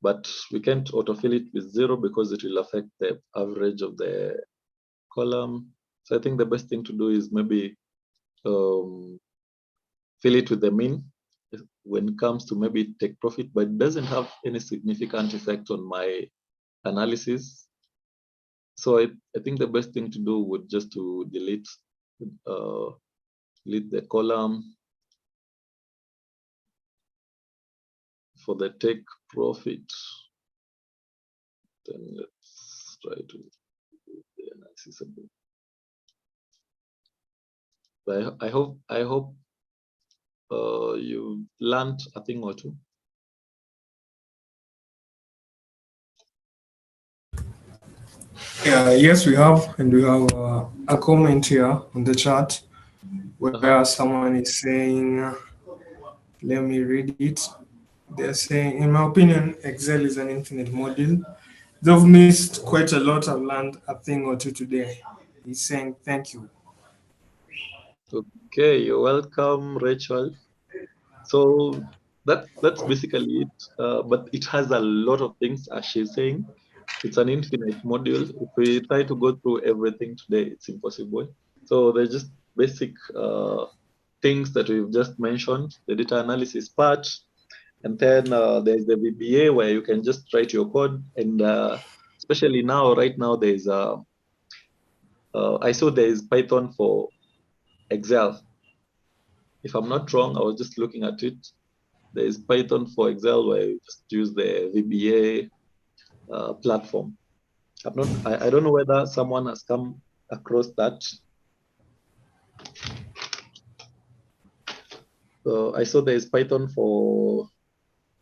But we can't autofill it with 0 because it will affect the average of the column. So I think the best thing to do is maybe fill it with the mean when it comes to maybe take profit, but it doesn't have any significant effect on my analysis. So I think the best thing to do would just to delete the column for the take profit. Then let's try to do the analysis a bit. But I hope you learned a thing or two. Yeah, yes, we have, and we have a comment here on the chat where someone is saying, let me read it. They're saying, in my opinion, Excel is an infinite module. They've missed quite a lot. I've learned a thing or two today. He's saying thank you. Okay, you're welcome, Rachel. So that's basically it. But it has a lot of things, as she's saying. It's an infinite module. If we try to go through everything today, it's impossible. So there's just basic things that we've just mentioned, the data analysis part, and then there's the VBA where you can just write your code. And especially right now, there's I saw there is Python for Excel. If I'm not wrong, I was just looking at it. There is Python for Excel where you just use the VBA platform. I don't know whether someone has come across that. So I saw there is Python for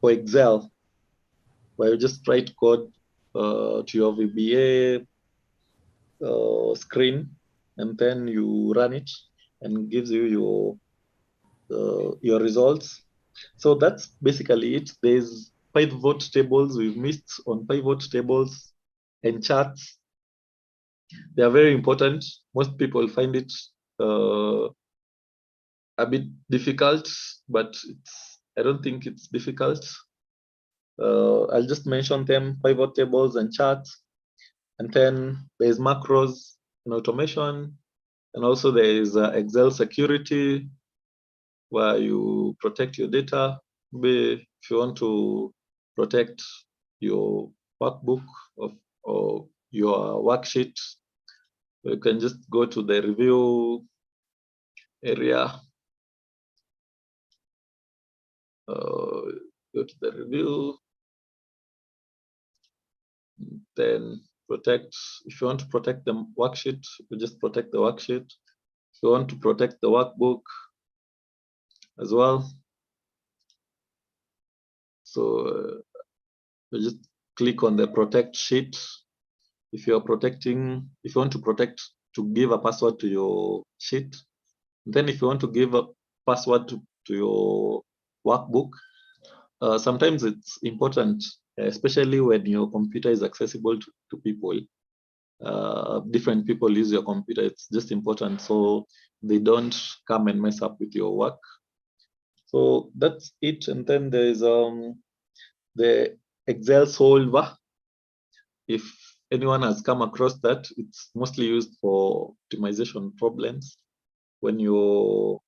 Excel where you just write code to your VBA screen, and then you run it and gives you your results. So that's basically it. There's pivot tables. We've missed on pivot tables and charts. They are very important. Most people find it a bit difficult, but I don't think it's difficult. I'll just mention them: pivot tables and charts. And then there's macros and automation. And also there is Excel security, where you protect your data. Maybe if you want to protect your workbook or your worksheet, you can just go to the review area. go to the review, then protect. If you want to protect the worksheet, you just protect the worksheet. If you want to protect the workbook as well, so you just click on the protect sheet. If you want to protect, to give a password to your sheet, then if you want to give a password to your workbook, sometimes it's important, especially when your computer is accessible to people. Different people use your computer. It's just important so they don't come and mess up with your work. So that's it. And then there's the Excel solver. If anyone has come across that, it's mostly used for optimization problems. When you're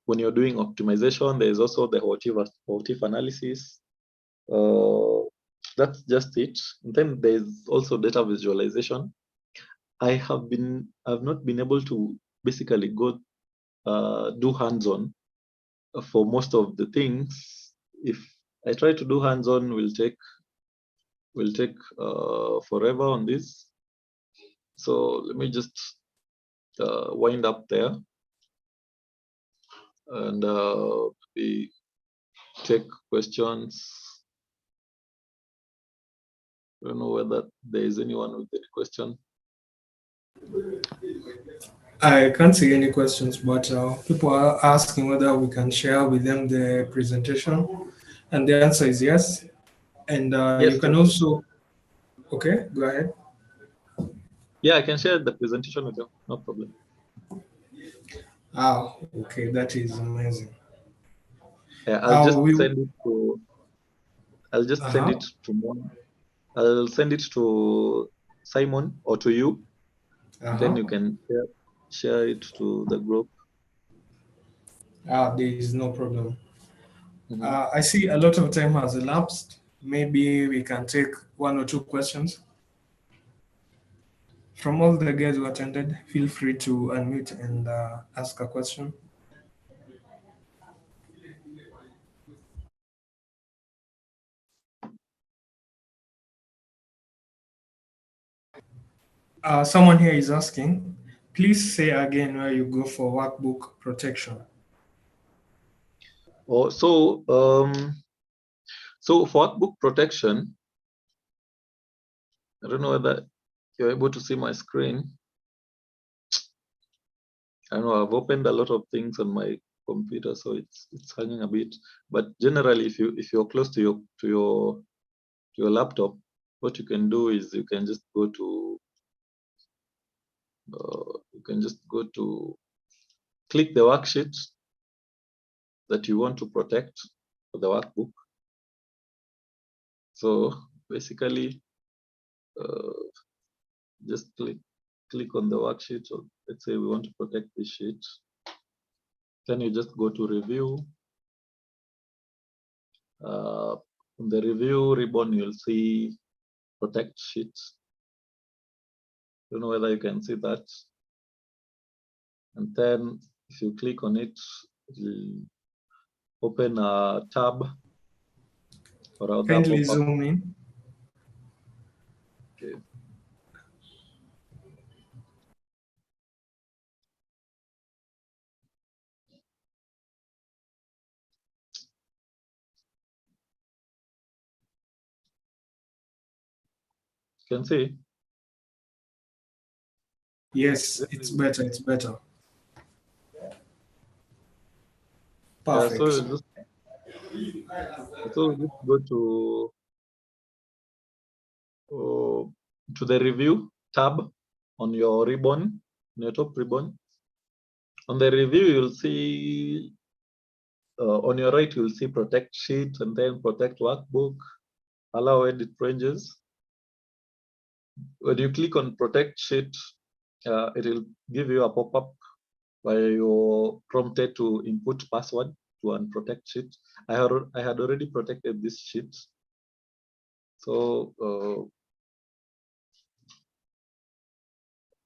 doing optimization, there's also the what if analysis. That's just it. And then there's also data visualization. I've not been able to basically go do hands-on for most of the things. If I try to do hands-on, will take forever on this. So let me just wind up there and we take questions. I don't know whether there is anyone with any question. I can't see any questions, but people are asking whether we can share with them the presentation, and the answer is yes. And Yes, you can also, okay, go ahead. Yeah, I can share the presentation with you, no problem. Ah, okay, that is amazing. Yeah, I'll just send it to. I'll just send it to one. I'll send it to Simon or to you. Then you can share it to the group. There is no problem. I see a lot of time has elapsed. Maybe we can take one or two questions. From all the guys who attended, feel free to unmute and ask a question. Someone here is asking, please say again where you go for workbook protection. Oh, so for workbook protection, I don't know whether you're able to see my screen. I know I've opened a lot of things on my computer, so it's hanging a bit. But generally, if you're close to your laptop, what you can do is you can just go to click the worksheet that you want to protect for the workbook. So basically, just click on the worksheet. So let's say we want to protect this sheet. Then you just go to review. On the review ribbon, you'll see protect sheets. Don't know whether you can see that. And then if you click on it, it'll open a tab. Or kindly zoom in. Okay. You can see. Yes, it's better. It's better. Perfect. Yeah, so just go to the review tab on your ribbon, on your top ribbon. On the review, you'll see on your right, you'll see protect sheet and then protect workbook, allow edit ranges. When you click on protect sheet, it will give you a pop-up where you're prompted to input password to unprotect sheet. I had already protected this sheet. So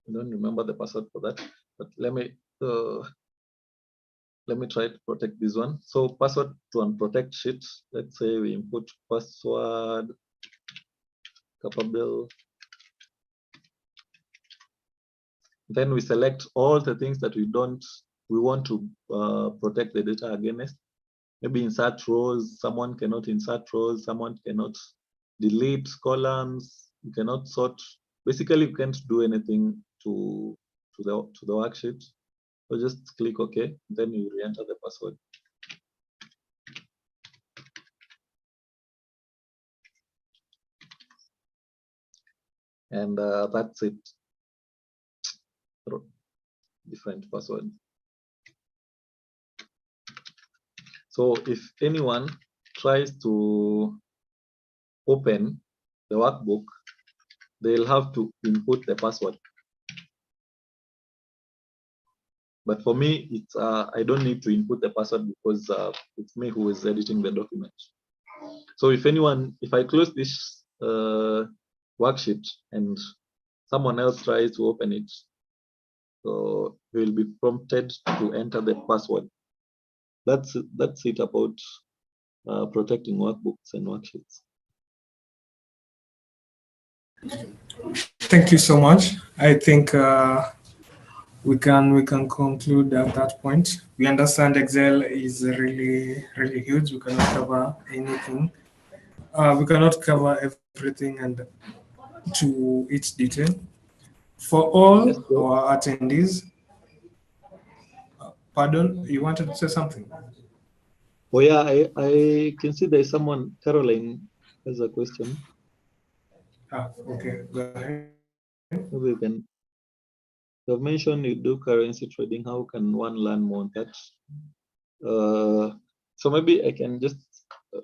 I don't remember the password for that, but let me let me try to protect this one. So password to unprotect sheet. Let's say we input password capable. Then we select all the things that we want to protect the data against. Maybe insert rows, someone cannot insert rows, someone cannot delete columns, you cannot sort. Basically, you can't do anything to the worksheet. So just click OK, then you re-enter the password. And that's it. Different password. So if anyone tries to open the workbook, they'll have to input the password. But for me, it's I don't need to input the password because it's me who is editing the document. So if I close this worksheet and someone else tries to open it, so he will be prompted to enter the password. That's it about protecting workbooks and worksheets. Thank you so much. I think we can conclude at that point. We understand Excel is really huge. We cannot cover anything. We cannot cover everything and to each detail. For all Yes, our attendees, pardon, you wanted to say something? Oh yeah, I can see there's someone, Caroline has a question. Okay, go ahead. Maybe you can. You've mentioned you do currency trading. How can one learn more on that? So maybe I can just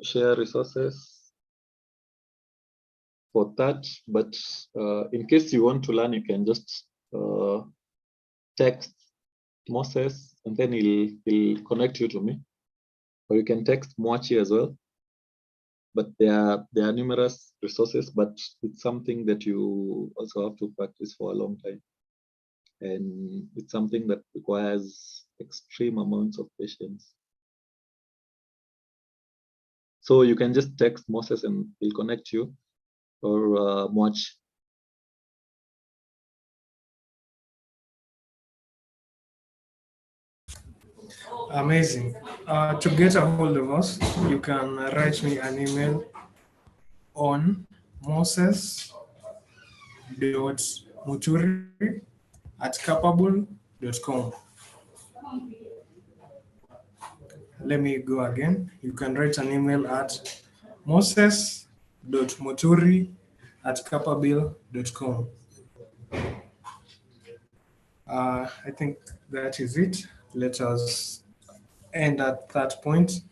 share resources for that. But in case you want to learn, you can just text Moses, and then he'll connect you to me. Or you can text Moachi as well. But there are numerous resources, but it's something that you also have to practice for a long time. And it's something that requires extreme amounts of patience. So you can just text Moses and he'll connect you, or Moachi. Amazing. To get a hold of us, you can write me an email on moses.muturi@capable.com. Let me go again. You can write an email at moses.muturi@capable.com. I think that is it. Let us end at that point.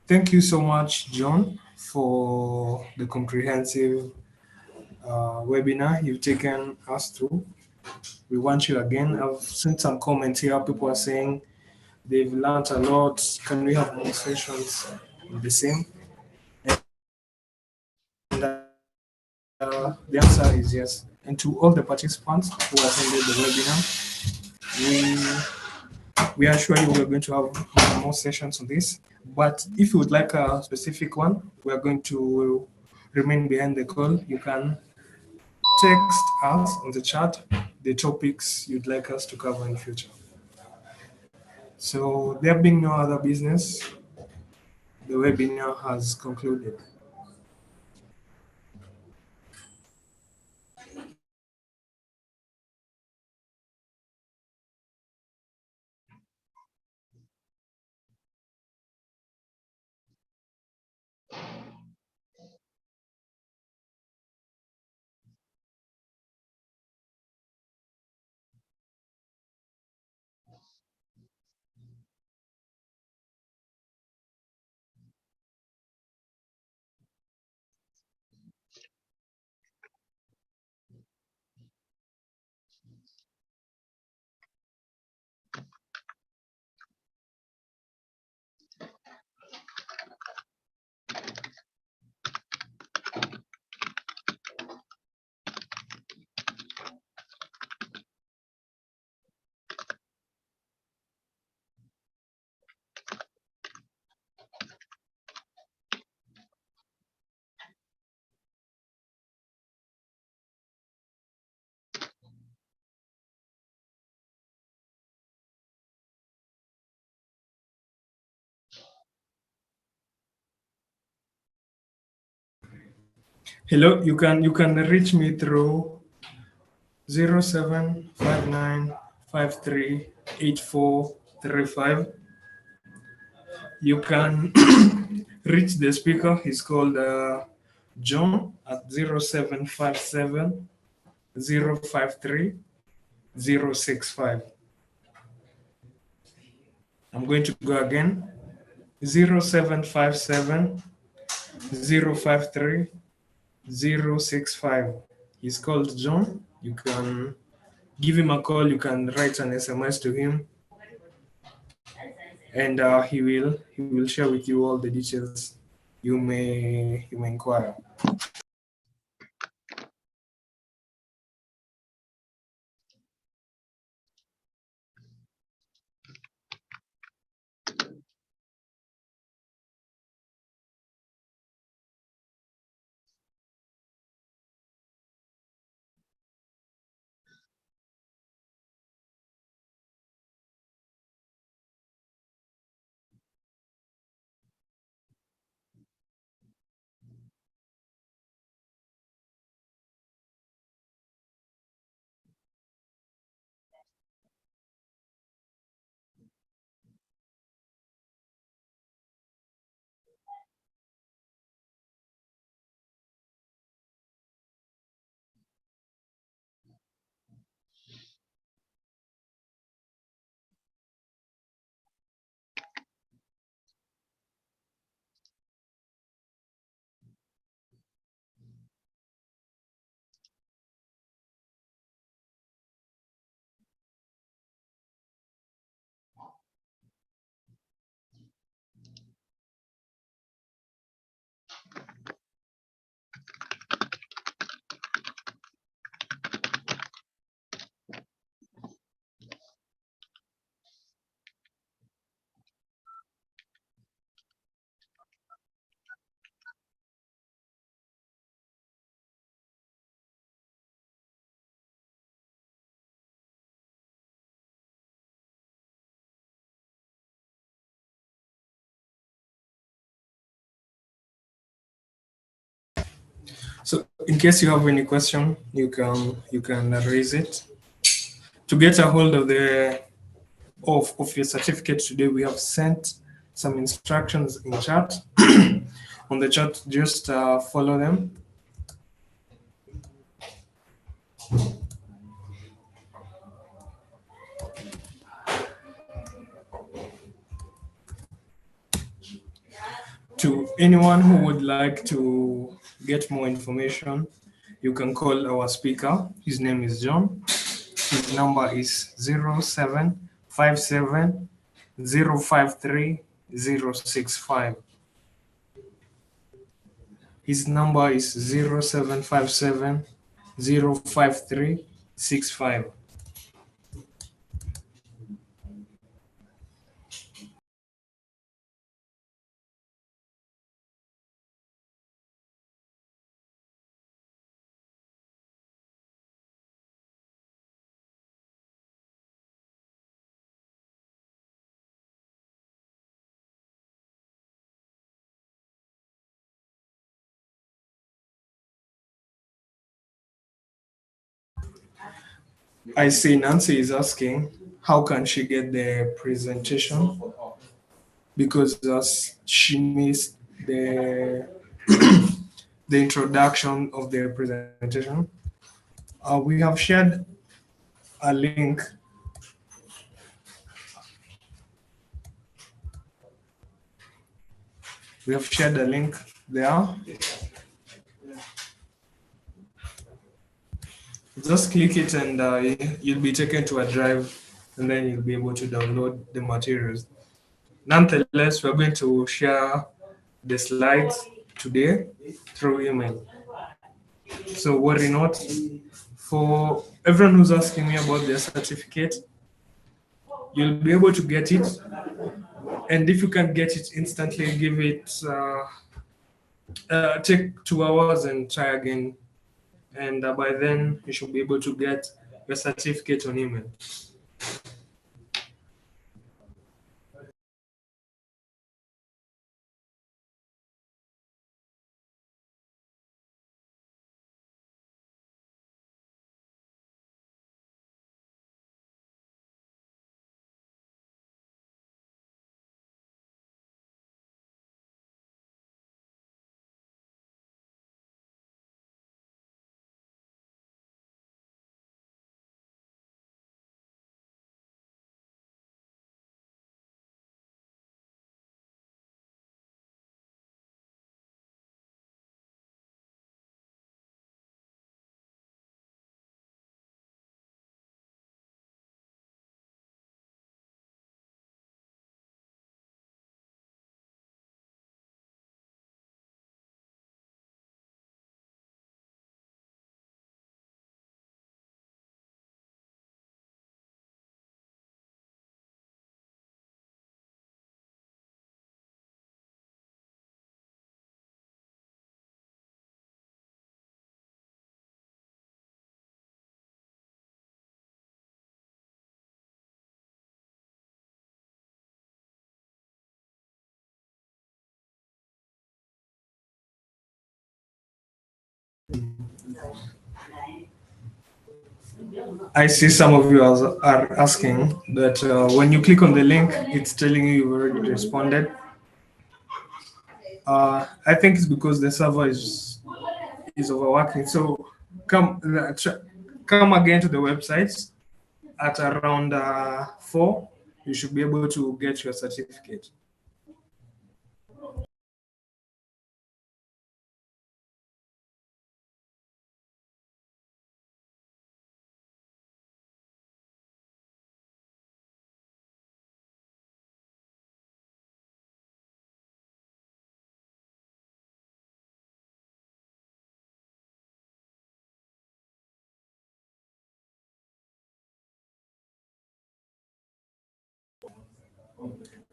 Thank you so much, John, for the comprehensive webinar you've taken us through. We want you again. I've seen some comments here. People are saying they've learned a lot. Can we have more sessions in the same? And the answer is yes. And to all the participants who attended the webinar, we assure you we're going to have more sessions on this. But if you would like a specific one, we're going to remain behind the call. You can text us on the chat the topics you'd like us to cover in future. So there being no other business, the webinar has concluded. Hello, you can reach me through 0759538435. You can reach the speaker. He's called John at 0757 I'm going to go again. 0757 He's called John. You can give him a call. You can write an SMS to him, and he will share with you all the details you may inquire. So, in case you have any question, you can raise it. To get a hold of of your certificate today, we have sent some instructions in chat. On the chat, just follow them. To anyone who would like to get more information, you can call our speaker. His name is John. His number is 0757 His number is 0757 I see Nancy is asking, how can she get the presentation? Because she missed the introduction of the presentation. We have shared a link. We have shared a link there. Just click it and you'll be taken to a drive, and then you'll be able to download the materials. Nonetheless, we're going to share the slides today through email. So worry not. For everyone who's asking me about their certificate, you'll be able to get it. And if you can get it instantly, give it, take 2 hours and try again. And by then, you should be able to get your certificate on email. I see some of you are asking that when you click on the link, it's telling you you've already responded. I think it's because the server is overworking. So come come again to the website at around 4. You should be able to get your certificate.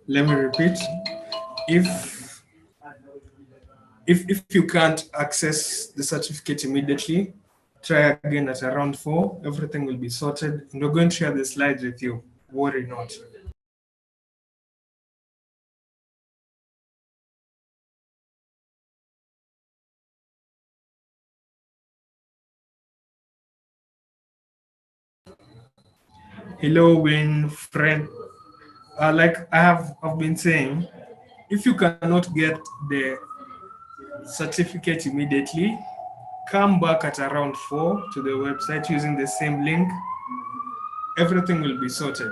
Let me repeat. If you can't access the certificate immediately, try again at around 4. Everything will be sorted, and we're going to share the slides with you. Worry not. Hello, Win, friend. Like I've been saying, if you cannot get the certificate immediately, come back at around 4 to the website using the same link. Everything will be sorted.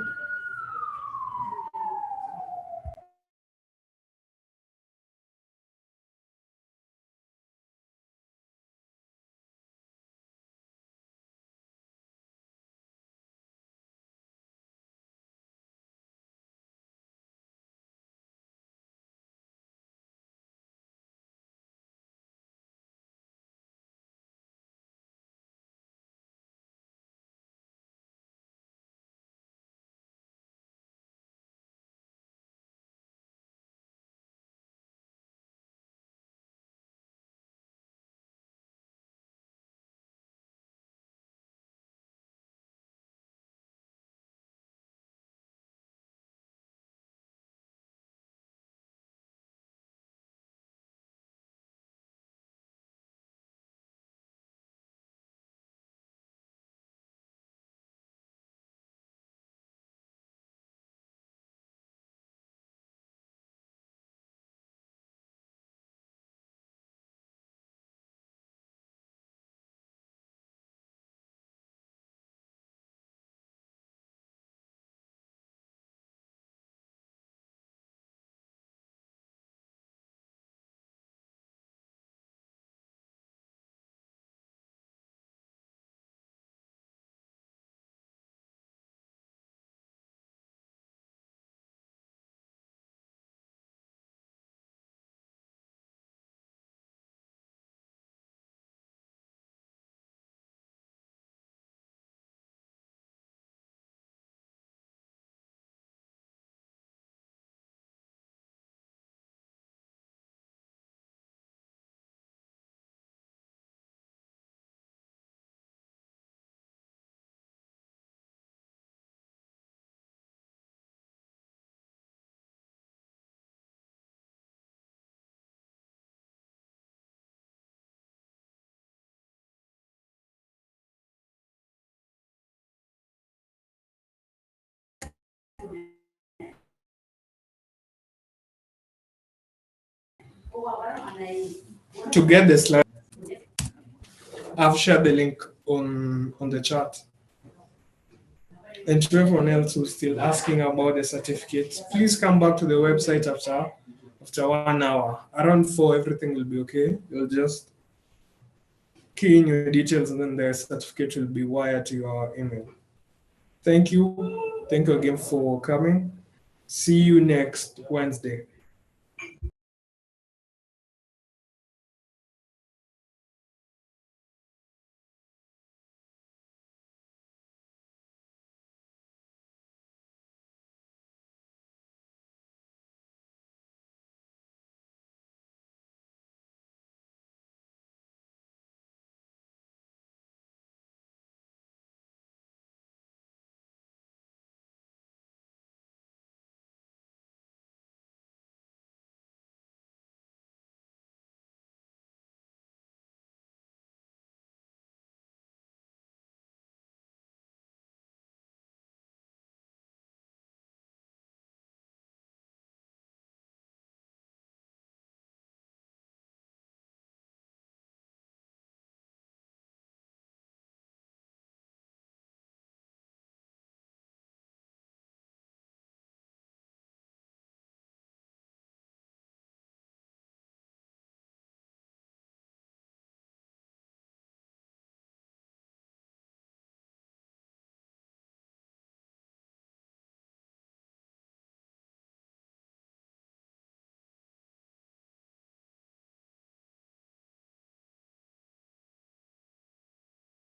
To get the slide, I've shared the link on the chat. And to everyone else who's still asking about the certificate, please come back to the website after 1 hour. Around 4, everything will be okay. You'll just key in your details and then the certificate will be wired to your email. Thank you. Thank you again for coming. See you next Wednesday.